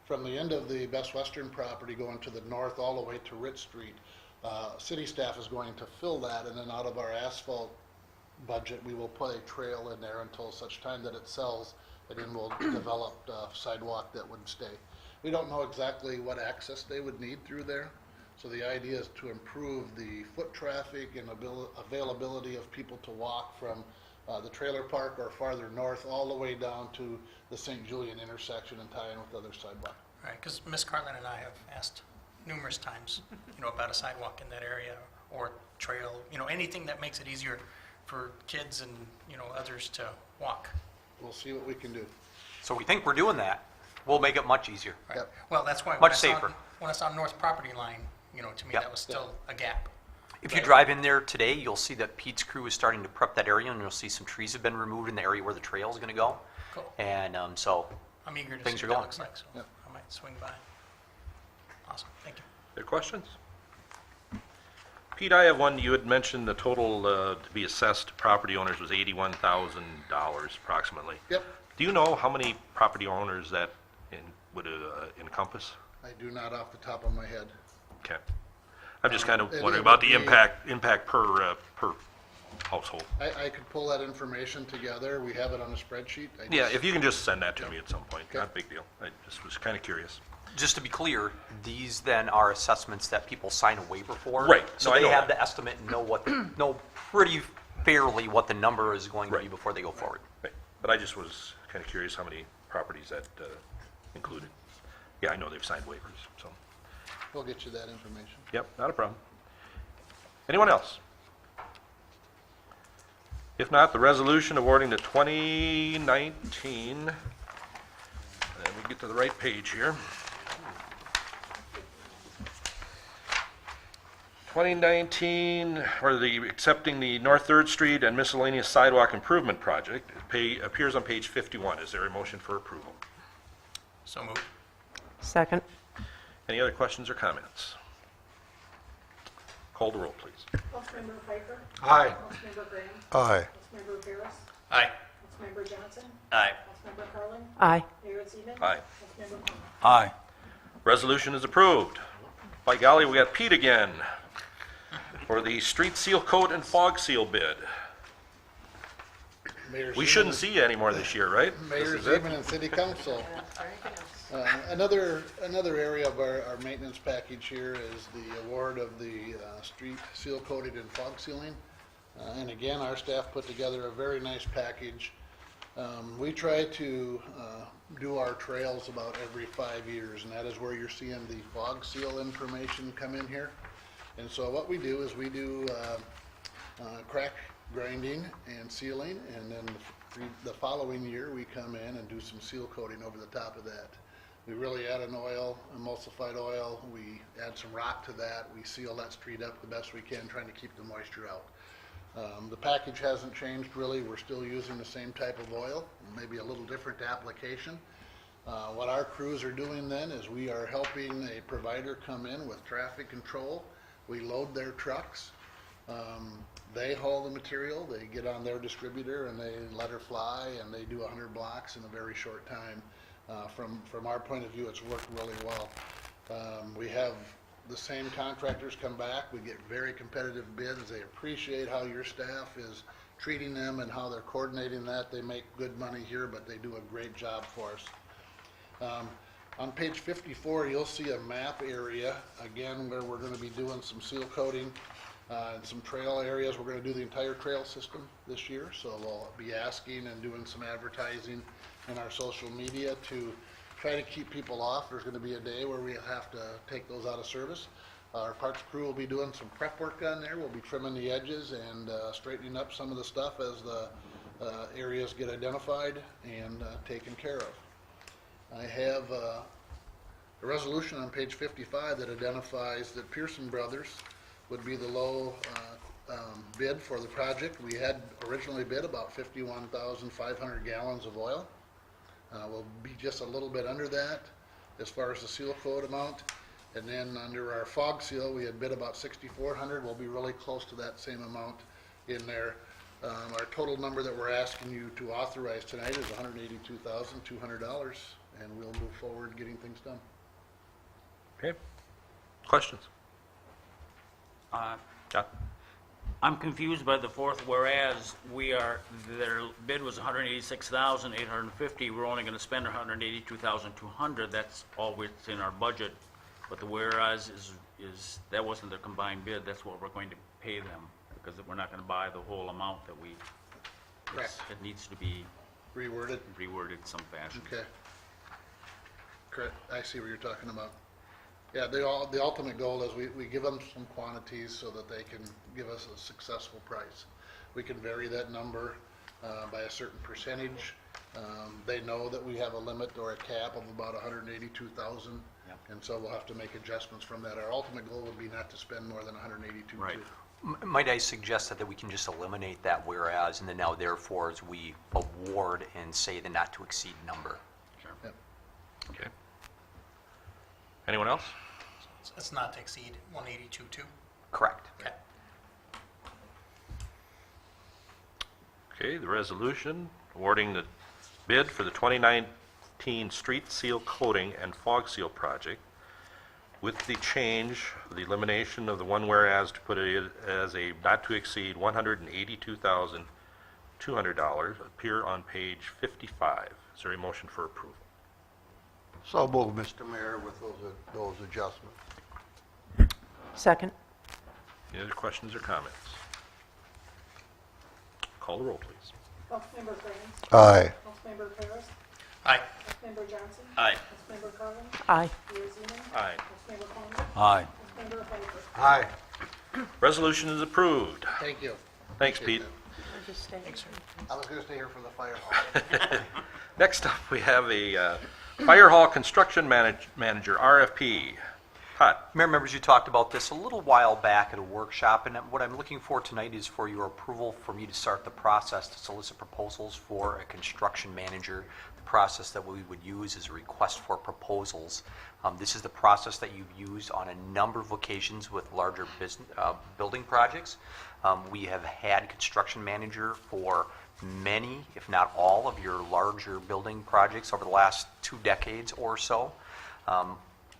From the end of the Best Western property going to the north all the way to Rich Street, city staff is going to fill that, and then out of our asphalt budget, we will put a trail in there until such time that it sells, and then we'll develop a sidewalk that would stay. We don't know exactly what access they would need through there, so the idea is to improve the foot traffic and availability of people to walk from the trailer park or farther north all the way down to the St. Julian intersection and tie in with other sidewalk. Right, because Ms. Cartland and I have asked numerous times, about a sidewalk in that area or trail, anything that makes it easier for kids and, others to walk. We'll see what we can do. So we think we're doing that. We'll make it much easier. Right. Yep. Well, that's why. Much safer. When I saw north property line, to me, Yep. that was still a gap. If you drive in there today, you'll see that Pete's crew is starting to prep that area, and you'll see some trees have been removed in the area where the trail is going to go. Cool. And so, I'm eager to Things see are what that going. looks like, so Yep. I might swing by. Awesome, thank you. There questions? Pete, I have one. You had mentioned the total to be assessed to property owners was $81,000 approximately. Yep, Do you know how many property owners that would encompass? I do not off the top of my head. Okay. I'm just kind of It wondering would about the be- impact per household. I could pull that information together. We have it on a spreadsheet. I Yeah, just- if you can just send that to me at some point, Okay. not a big deal. I just was kind of curious. just to be clear, these then are assessments that people sign a waiver for. Right. So No, I they know have that. the estimate and know pretty fairly what the number is going to be Right. before they go forward. Right. But I just was kind of curious how many properties that included. Yeah, I know they've signed waivers, so, We'll get you that information. yep, not a problem. Anyone else? If not, the resolution awarding the 2019, let me get to the right page here. 2019, or the, accepting the North Third Street and miscellaneous sidewalk improvement project, appears on page 51. Is there a motion for approval? So moved. Second. Any other questions or comments? Call the roll, please. Councilmember Pfeiffer? Aye. Councilmember Graham? Aye. Councilmember Paris? Aye. Councilmember Johnson? Aye. Councilmember Carlin? Aye. Mayor Zeman? Aye. Councilmember Connell? Aye. Resolution is approved. By golly, we got Pete again for the street seal coat and fog seal bid. Mayor We Zeman shouldn't and- see you anymore this year, right? Mayor This is it? Zeman and City Council. Another area of our maintenance package here is the award of the street seal coated and fog sealing. And again, our staff put together a very nice package. We try to do our trails about every 5 years, and that is where you're seeing the fog seal information come in here. And so what we do is we do crack grinding and sealing, and then the following year, we come in and do some seal coating over the top of that. We really add an oil, emulsified oil, we add some rock to that, we seal that street up the best we can, trying to keep the moisture out. The package hasn't changed really, we're still using the same type of oil, maybe a little different application. What our crews are doing then is we are helping a provider come in with traffic control. We load their trucks. They haul the material, they get on their distributor and they let her fly, and they do 100 blocks in a very short time. From our point of view, it's worked really well. We have the same contractors come back, we get very competitive bids, they appreciate how your staff is treating them and how they're coordinating that. They make good money here, but they do a great job for us. On page 54, you'll see a map area, again, where we're going to be doing some seal coating and some trail areas. We're going to do the entire trail system this year, so we'll be asking and doing some advertising in our social media to try to keep people off. There's going to be a day where we have to take those out of service. Our parts crew will be doing some prep work on there. We'll be trimming the edges and straightening up some of the stuff as the areas get identified and taken care of. I have a resolution on page 55 that identifies that Pearson Brothers would be the low bid for the project. We had originally bid about 51,500 gallons of oil. We'll be just a little bit under that as far as the seal coat amount. And then under our fog seal, we had bid about 6,400. We'll be really close to that same amount in there. Our total number that we're asking you to authorize tonight is $182,200, and we'll move forward getting things done. Okay. Questions? John? I'm confused by the fourth, whereas their bid was $186,850, we're only gonna spend $182,200, that's all within our budget. But the whereas is, that wasn't the combined bid, that's what we're going to pay them, because we're not gonna buy the whole amount that we, Correct. it needs to be Reworded? reworded in some fashion. Okay. Correct. I see what you're talking about. Yeah, the ultimate goal is we give them some quantities so that they can give us a successful price. We can vary that number by a certain percentage. They know that we have a limit or a cap of about 182,000. Yep. And so we'll have to make adjustments from that. Our ultimate goal would be not to spend more than 182. Right. Might I suggest that we can just eliminate that whereas and the now therefore as we award and say the not to exceed number? Sure. Yep. Okay. Anyone else? It's not to exceed 182.2. Correct. Okay. Okay, the resolution awarding the bid for the 2019 street seal coating and fog seal project with the change, the elimination of the one whereas to put it as a not to exceed $182,200 appear on page 55. Is there a motion for approval? So move, Mr. Mayor, with those adjustments. Second. Any other questions or comments? Call the roll, please. Councilmember Grant. Aye. Councilmember Paris. Aye. Councilmember Johnson. Aye. Councilmember Carlin. Aye. Mayor Zeman. Aye. Councilmember Palmer. Aye. Councilmember Pfeiffer. Aye. Resolution is approved. Thank you. Thanks, Appreciate Pete. Thanks, sir. that. I was going to stay here for the fire hall. Next up, we have a fire hall construction manager, RFP. Pat? Mayor, members, you talked about this a little while back at a workshop, and what I'm looking for tonight is for your approval for me to start the process to solicit proposals for a construction manager. The process that we would use is a request for proposals. This is the process that you've used on a number of occasions with larger building projects. We have had construction manager for many, if not all, of your larger building projects over the last 2 decades or so.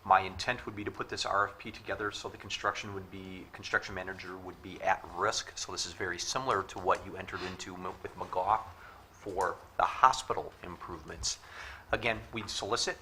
My intent would be to put this RFP together so the construction manager would be at risk. So this is very similar to what you entered into with McGough for the hospital improvements. Again, we'd solicit.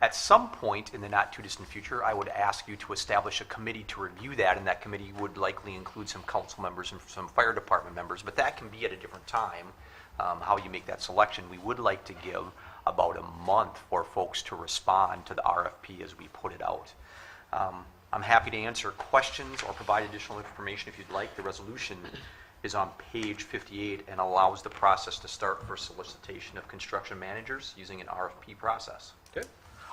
At some point in the not too distant future, I would ask you to establish a committee to review that, and that committee would likely include some council members and some fire department members, but that can be at a different time, how you make that selection. We would like to give about a month for folks to respond to the RFP as we put it out. I'm happy to answer questions or provide additional information if you'd like. The resolution is on page 58 and allows the process to start for solicitation of construction managers using an RFP process. Okay.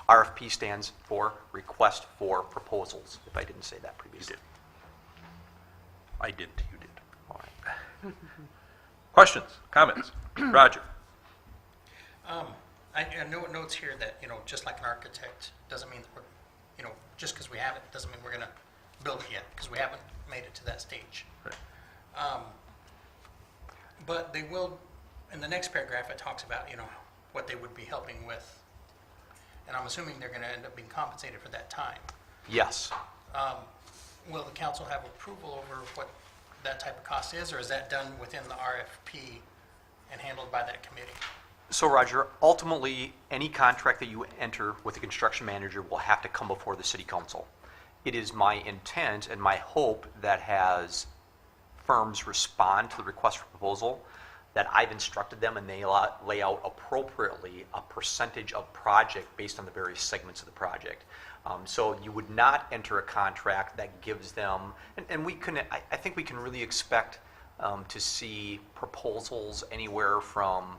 RFP stands for Request for Proposals, if I didn't say that previously. I didn't, you did. All right. Questions, comments? Roger? I know it notes here that, just like an architect, doesn't mean that we're, just because we have it, doesn't mean we're going to build it yet, because we haven't made it to that stage. Right. But they will, in the next paragraph, it talks about, what they would be helping with. And I'm assuming they're going to end up being compensated for that time. Yes. Will the council have approval over what that type of cost is, or is that done within the RFP and handled by that committee? So Roger, ultimately, any contract that you enter with a construction manager will have to come before the city council. It is my intent and my hope that as firms respond to the request for proposal, that I've instructed them, and they lay out appropriately a percentage of project based on the various segments of the project. So you would not enter a contract that gives them, and we can, I think we can really expect to see proposals anywhere from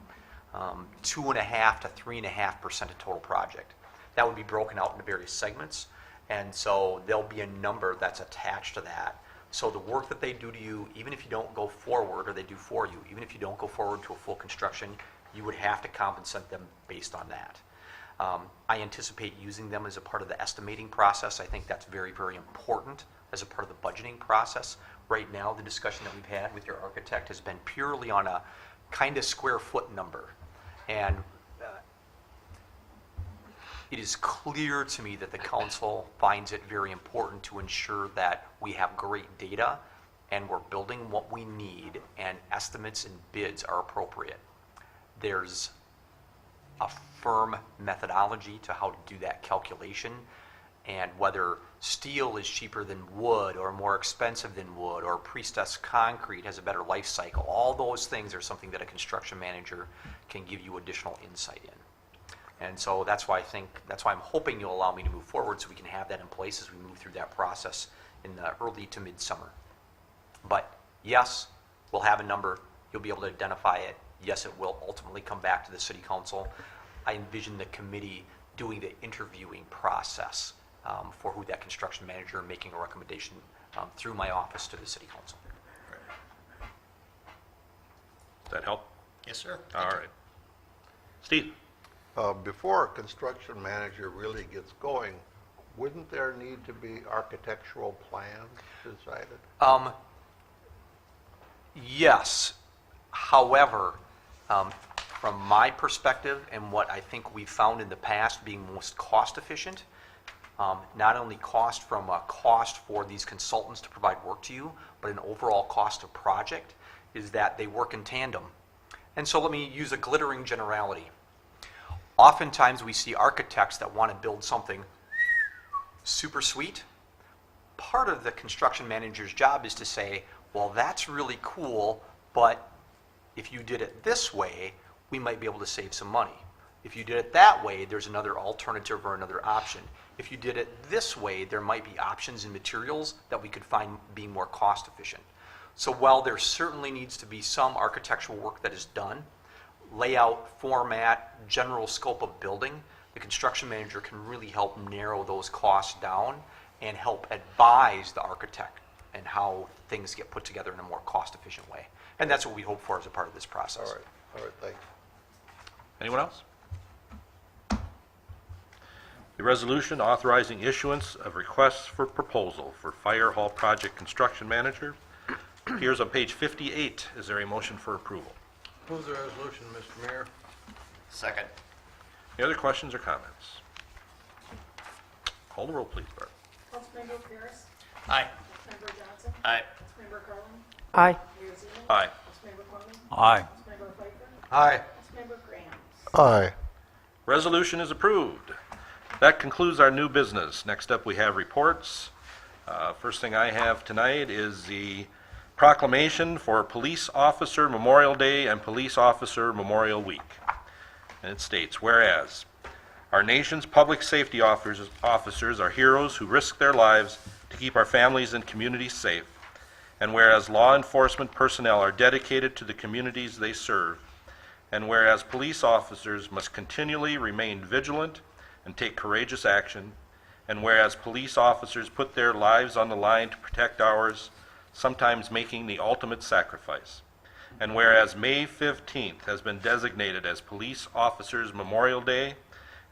2.5% to 3.5% of total project. That would be broken out into various segments, and so there'll be a number that's attached to that. So the work that they do to you, even if you don't go forward, or they do for you, even if you don't go forward to a full construction, you would have to compensate them based on that. I anticipate using them as a part of the estimating process. I think that's very, very important as a part of the budgeting process. Right now, the discussion that we've had with your architect has been purely on a kind of square foot number. And it is clear to me that the council finds it very important to ensure that we have great data and we're building what we need, and estimates and bids are appropriate. There's a firm methodology to how to do that calculation, and whether steel is cheaper than wood or more expensive than wood, or pre-stressed concrete has a better life cycle. All those things are something that a construction manager can give you additional insight in. And so that's why I'm hoping you'll allow me to move forward so we can have that in place as we move through that process in the early to midsummer. But yes, we'll have a number. You'll be able to identify it. Yes, it will ultimately come back to the city council. I envision the committee doing the interviewing process for who that construction manager, making a recommendation through my office to the city council. Does that help? Yes, sir. All right. Steve? Before a construction manager really gets going, wouldn't there need to be architectural plans decided? Yes. However, from my perspective and what I think we've found in the past being most cost efficient, not only cost from a cost for these consultants to provide work to you, but an overall cost of project, is that they work in tandem. And so let me use a glittering generality. Oftentimes we see architects that want to build something super sweet. Part of the construction manager's job is to say, well, that's really cool, but if you did it this way, we might be able to save some money. If you did it that way, there's another alternative or another option. If you did it this way, there might be options in materials that we could find being more cost efficient. So while there certainly needs to be some architectural work that is done, layout, format, general scope of building, the construction manager can really help narrow those costs down and help advise the architect and how things get put together in a more cost-efficient way. And that's what we hope for as a part of this process. All right, thanks. Anyone else? The resolution authorizing issuance of requests for proposal for fire hall project construction manager appears on page 58. Is there a motion for approval? Move the resolution, Mr. Mayor. Second. Any other questions or comments? Call the roll, please, Bart. Councilmember Paris, Aye. Councilmember Johnson, Aye. Councilmember Carlin, Aye. Mayor Zeman. Aye. Councilmember Corman, Aye. Councilmember Pfeiffer, Aye. Councilmember Graham. Aye. Resolution is approved. That concludes our new business. Next up, we have reports. First thing I have tonight is the proclamation for Police Officer Memorial Day and Police Officer Memorial Week. And it states, whereas our nation's public safety officers are heroes who risk their lives to keep our families and communities safe, and whereas law enforcement personnel are dedicated to the communities they serve, and whereas police officers must continually remain vigilant and take courageous action, and whereas police officers put their lives on the line to protect ours, sometimes making the ultimate sacrifice, and whereas May 15th has been designated as Police Officers Memorial Day,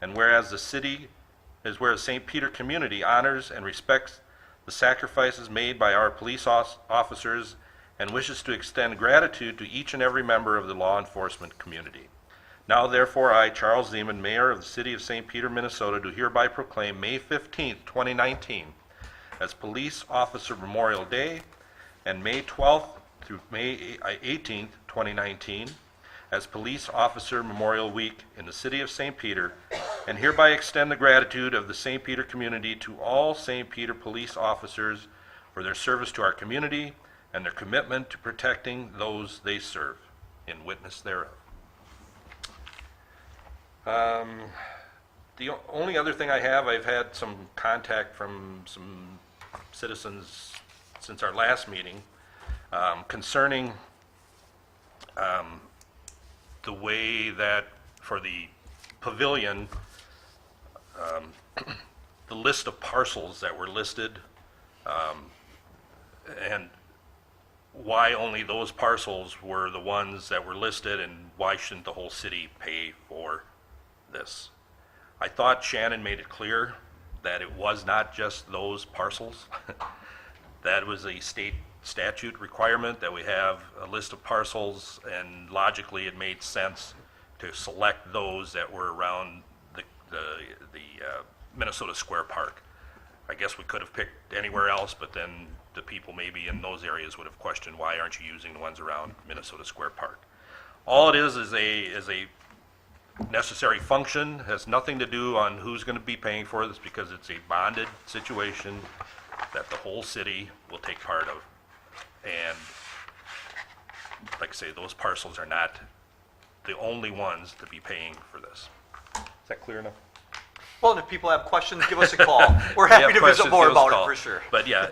and whereas where St. Peter community honors and respects the sacrifices made by our police officers and wishes to extend gratitude to each and every member of the law enforcement community. Now, therefore, I, Charles Zeman, Mayor of the City of St. Peter, Minnesota, do hereby proclaim May 15th, 2019 as Police Officer Memorial Day, and May 12th through May 18th, 2019 as Police Officer Memorial Week in the City of St. Peter, and hereby extend the gratitude of the St. Peter community to all St. Peter police officers for their service to our community and their commitment to protecting those they serve. in witness thereof. The only other thing I have, I've had some contact from some citizens since our last meeting concerning the way that for the pavilion, the list of parcels that were listed, and why only those parcels were the ones that were listed, and why shouldn't the whole city pay for this? I thought Shannon made it clear that it was not just those parcels. That was a state statute requirement that we have a list of parcels, and logically it made sense to select those that were around the Minnesota Square Park. I guess we could have picked anywhere else, but then the people maybe in those areas would have questioned, why aren't you using the ones around Minnesota Square Park? All it is a necessary function, has nothing to do on who's going to be paying for this, because it's a bonded situation that the whole city will take part of. And like I say, those parcels are not the only ones to be paying for this. Is that clear enough? Well, and if people have questions, give us a call. We're happy to visit more about it, for sure. But yeah,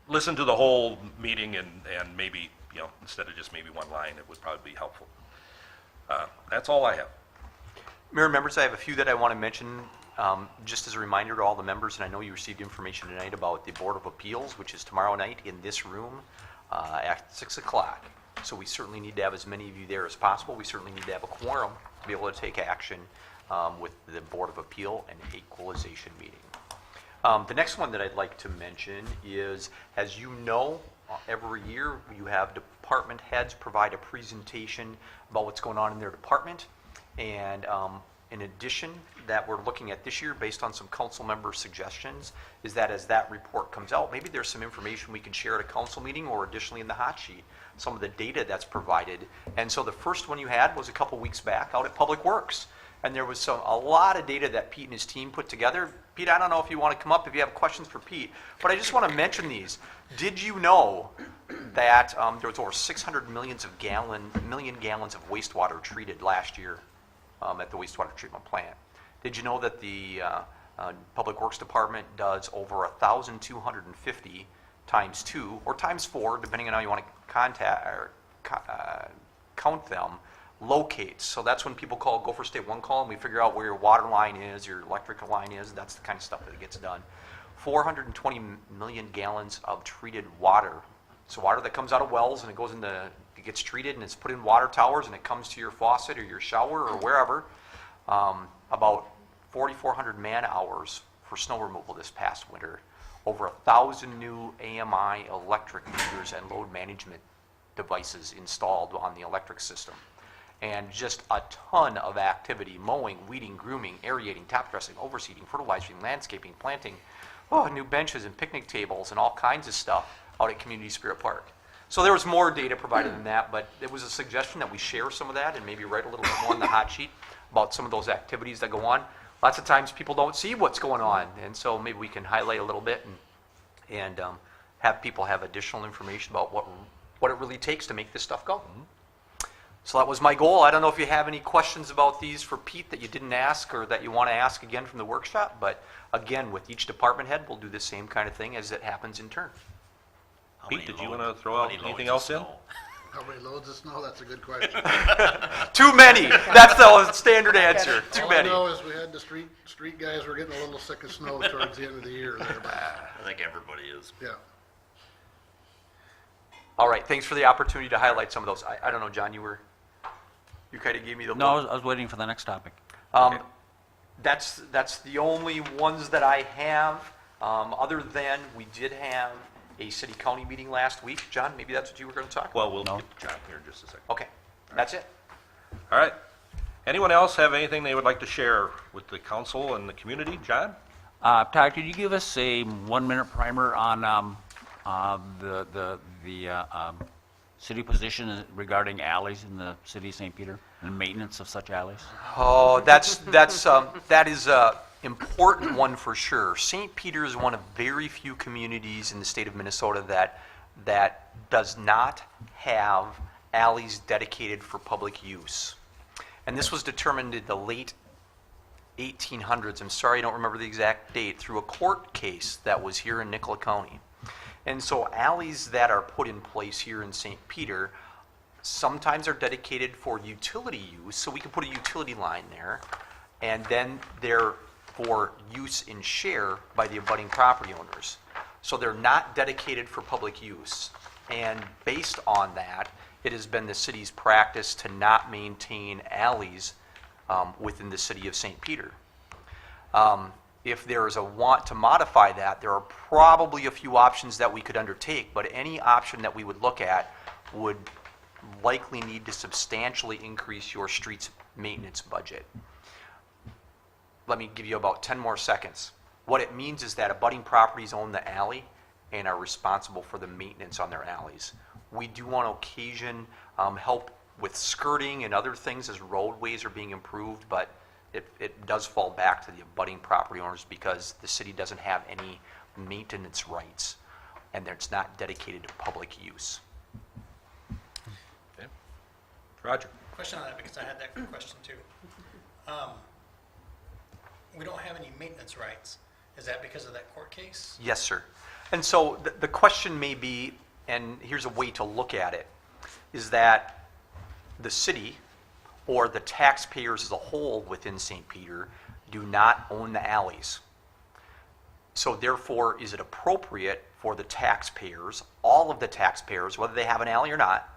listen to the whole meeting, and maybe, instead of just maybe one line, it would probably be helpful. That's all I have. Mayor and members, I have a few that I want to mention, just as a reminder to all the members, and I know you received information tonight about the Board of Appeals, which is tomorrow night in this room at 6 o'clock. So we certainly need to have as many of you there as possible. We certainly need to have a quorum to be able to take action with the Board of Appeal and Equalization meeting. The next one that I'd like to mention is, as you know, every year you have department heads provide a presentation about what's going on in their department. And in addition, that we're looking at this year based on some council member suggestions, is that as that report comes out, maybe there's some information we can share at a council meeting, or additionally in the hot sheet, some of the data that's provided. And so the first one you had was a couple weeks back out at Public Works. And there was a lot of data that Pete and his team put together. Pete, I don't know if you want to come up if you have questions for Pete, but I just want to mention these. Did you know that there was over 600 million gallons of wastewater treated last year at the wastewater treatment plant? Did you know that the Public Works Department does over 1,250 times 2 or times 4, depending on how you want to count them, locates? So that's when people call Gopher State 1 call, and we figure out where your water line is, your electrical line is. That's the kind of stuff that gets done. 420 million gallons of treated water. So water that comes out of wells, and it gets treated, and it's put in water towers, and it comes to your faucet or your shower or wherever. About 4,400 man hours for snow removal this past winter. Over 1,000 new AMI electric meters and load management devices installed on the electric system. And just a ton of activity: mowing, weeding, grooming, aerating, top dressing, overseeding, fertilizing, landscaping, planting, new benches and picnic tables and all kinds of stuff out at Community Spirit Park. So there was more data provided than that, but it was a suggestion that we share some of that and maybe write a little bit more in the hot sheet about some of those activities that go on. Lots of times people don't see what's going on, and so maybe we can highlight a little bit and have people have additional information about what it really takes to make this stuff go. So that was my goal. I don't know if you have any questions about these for Pete that you didn't ask or that you want to ask again from the workshop, but again, with each department head, we'll do the same kind of thing as it happens in turn. Pete, did you want to throw out anything else in? How many loads of snow? That's a good question. Too many. That's the standard answer. Too All many. I know is we had the street guys were getting a little sick of snow towards the end of the year there, but, I think everybody is. yeah. All right, thanks for the opportunity to highlight some of those. I don't know, John, you kind of gave me the No, look. I was waiting for the next topic. That's the only ones that I have. Other than we did have a city-county meeting last week. John, maybe that's what you were going to talk about? Well, we'll get to John here in just a second. Okay, that's it. All right. Anyone else have anything they would like to share with the council and the community? John? Todd, could you give us a 1-minute primer on the city position regarding alleys in the city of St. Peter and maintenance of such alleys? Oh, that is a important one for sure. St. Peter is one of very few communities in the state of Minnesota that does not have alleys dedicated for public use. And this was determined in the late 1800s, I'm sorry I don't remember the exact date, through a court case that was here in Nicola County. And so alleys that are put in place here in St. Peter sometimes are dedicated for utility use, so we can put a utility line there, and then they're for use and share by the abutting property owners. So they're not dedicated for public use. And based on that, it has been the city's practice to not maintain alleys within the city of St. Peter. If there is a want to modify that, there are probably a few options that we could undertake, but any option that we would look at would likely need to substantially increase your streets maintenance budget. Let me give you about 10 more seconds. What it means is that abutting properties own the alley and are responsible for the maintenance on their alleys. We do on occasion help with skirting and other things as roadways are being improved, but it does fall back to the abutting property owners because the city doesn't have any maintenance rights and it's not dedicated to public use. Okay. Roger? Question on that, because I had that question too. We don't have any maintenance rights. Is that because of that court case? Yes, sir. And so the question may be, and here's a way to look at it, is that the city or the taxpayers as a whole within St. Peter do not own the alleys. So therefore, is it appropriate for the taxpayers, all of the taxpayers, whether they have an alley or not,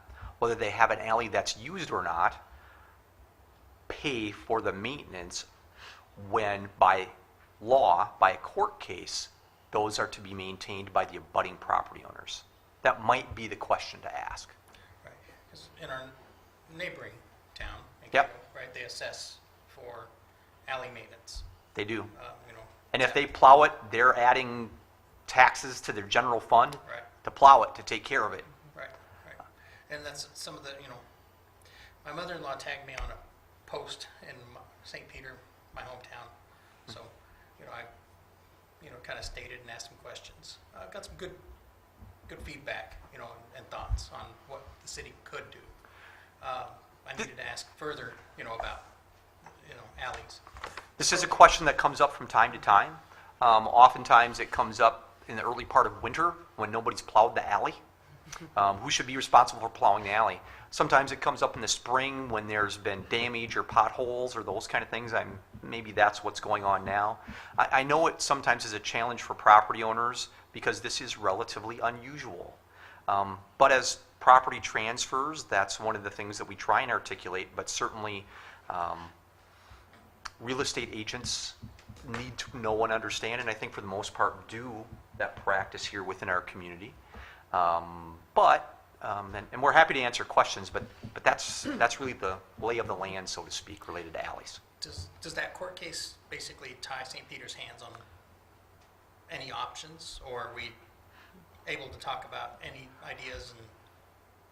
whether they have an alley that's used or not, pay for the maintenance when by law, by a court case, those are to be maintained by the abutting property owners? That might be the question to ask. Right, because in our neighboring town, in Yep. Cato, right, they assess for alley maintenance, They do. you know. And if they plow it, they're adding taxes to their general fund Right. to plow it, to take care of it. Right, right. And that's some of the, you know, my mother-in-law tagged me on a post in St. Peter, my hometown. So, you know, I, you know, kind of stated and asked some questions. Got some good feedback, you know, and thoughts on what the city could do. I needed to ask further, you know, about, you know, alleys. This is a question that comes up from time to time. Oftentimes it comes up in the early part of winter when nobody's plowed the alley. Who should be responsible for plowing the alley? Sometimes it comes up in the spring when there's been damage or potholes or those kind of things. Maybe that's what's going on now. I know it sometimes is a challenge for property owners because this is relatively unusual. But as property transfers, that's one of the things that we try and articulate, but certainly real estate agents need to know and understand, and I think for the most part do that practice here within our community. And we're happy to answer questions, but that's really the lay of the land, so to speak, related to alleys. Does that court case basically tie St. Peter's hands on any options, or are we able to talk about any ideas and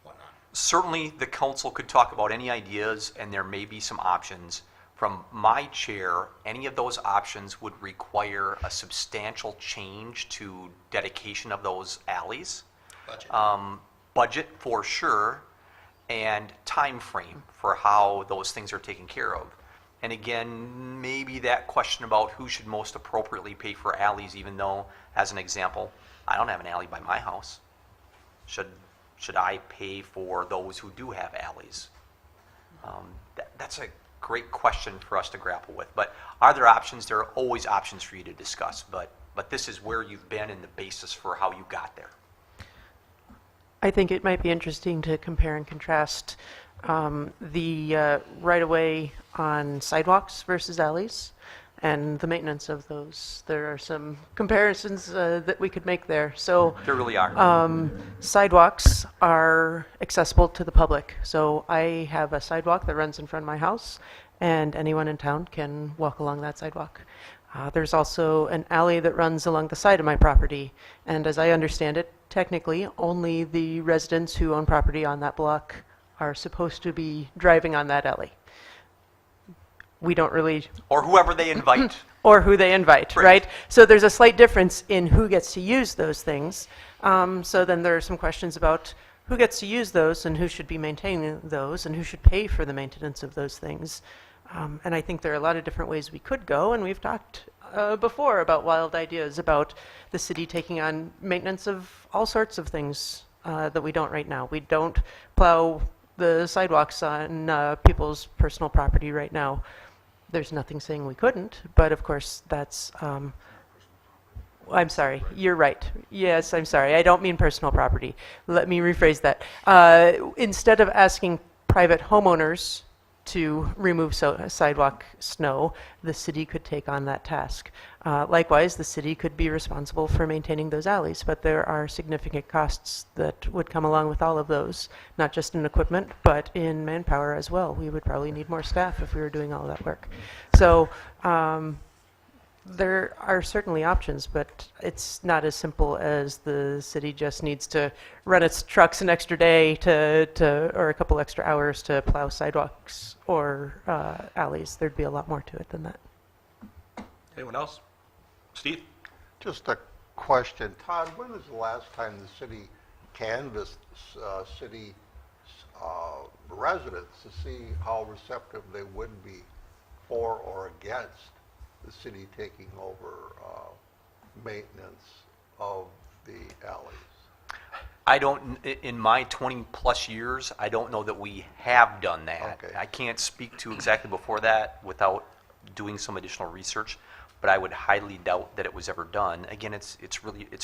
whatnot? Certainly, the council could talk about any ideas, and there may be some options. From my chair, any of those options would require a substantial change to dedication of those alleys. Budget? Budget for sure, and time frame for how those things are taken care of. And again, maybe that question about who should most appropriately pay for alleys, even though, as an example, I don't have an alley by my house. Should I pay for those who do have alleys? That's a great question for us to grapple with. But are there options? There are always options for you to discuss, but this is where you've been and the basis for how you got there. I think it might be interesting to compare and contrast the right-of-way on sidewalks versus alleys and the maintenance of those. There are some comparisons that we could make there. So There really are. sidewalks are accessible to the public. So I have a sidewalk that runs in front of my house, and anyone in town can walk along that sidewalk. There's also an alley that runs along the side of my property, and as I understand it, technically, only the residents who own property on that block are supposed to be driving on that alley. We don't really, Or whoever they invite. or who they invite, right? So there's a slight difference in who gets to use those things. So then there are some questions about who gets to use those and who should be maintaining those and who should pay for the maintenance of those things. And I think there are a lot of different ways we could go, and we've talked before about wild ideas about the city taking on maintenance of all sorts of things that we don't right now. We don't plow the sidewalks on people's personal property right now. There's nothing saying we couldn't, but of course that's, I'm sorry, you're right. Yes, I'm sorry, I don't mean personal property. Let me rephrase that. Instead of asking private homeowners to remove sidewalk snow, the city could take on that task. Likewise, the city could be responsible for maintaining those alleys, but there are significant costs that would come along with all of those, not just in equipment, but in manpower as well. We would probably need more staff if we were doing all that work. So there are certainly options, but it's not as simple as the city just needs to run its trucks an extra day or a couple extra hours to plow sidewalks or alleys. There'd be a lot more to it than that. Anyone else? Steve? Just a question. Todd, when was the last time the city canvassed city residents to see how receptive they would be for or against the city taking over maintenance of the alleys? I don't, in my 20-plus years, I don't know that we have done that. Okay. I can't speak to exactly before that without doing some additional research, but I would highly doubt that it was ever done. Again, it's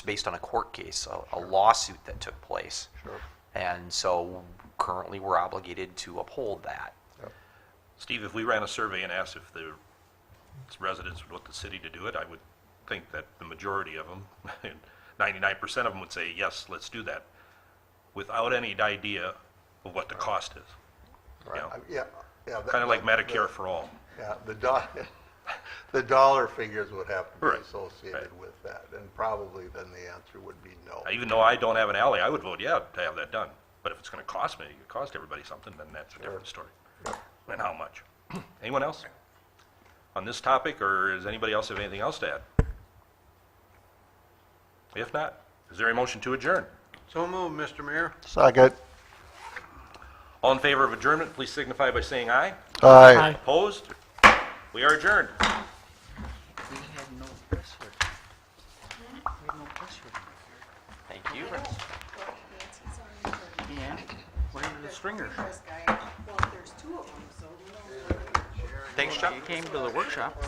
based on a court case, a lawsuit that took place. Sure. And so currently, we're obligated to uphold that. Steve, if we ran a survey and asked if the residents would want the city to do it, I would think that the majority of them, 99% of them would say, yes, let's do that, without any idea of what the cost is. Right. Yeah. Yeah. Kind of like Medicare for all. Yeah, the dollar figures would have to be Right. associated with that, and probably then the answer would be no. Even though I don't have an alley, I would vote yeah to have that done. But if it's going to cost me, it cost everybody something, then that's a different story. And how much? Anyone else on this topic, or does anybody else have anything else to add? If not, is there a motion to adjourn? So moved, Mr. Mayor. Second. All in favor of adjournment, please signify by saying aye. Aye. Opposed? We are adjourned. We had no press here. We had no press here. Thank you. Yeah, where are the stringers? This guy, well, there's two of them, so we don't. Thanks, Chuck. You came to the workshop.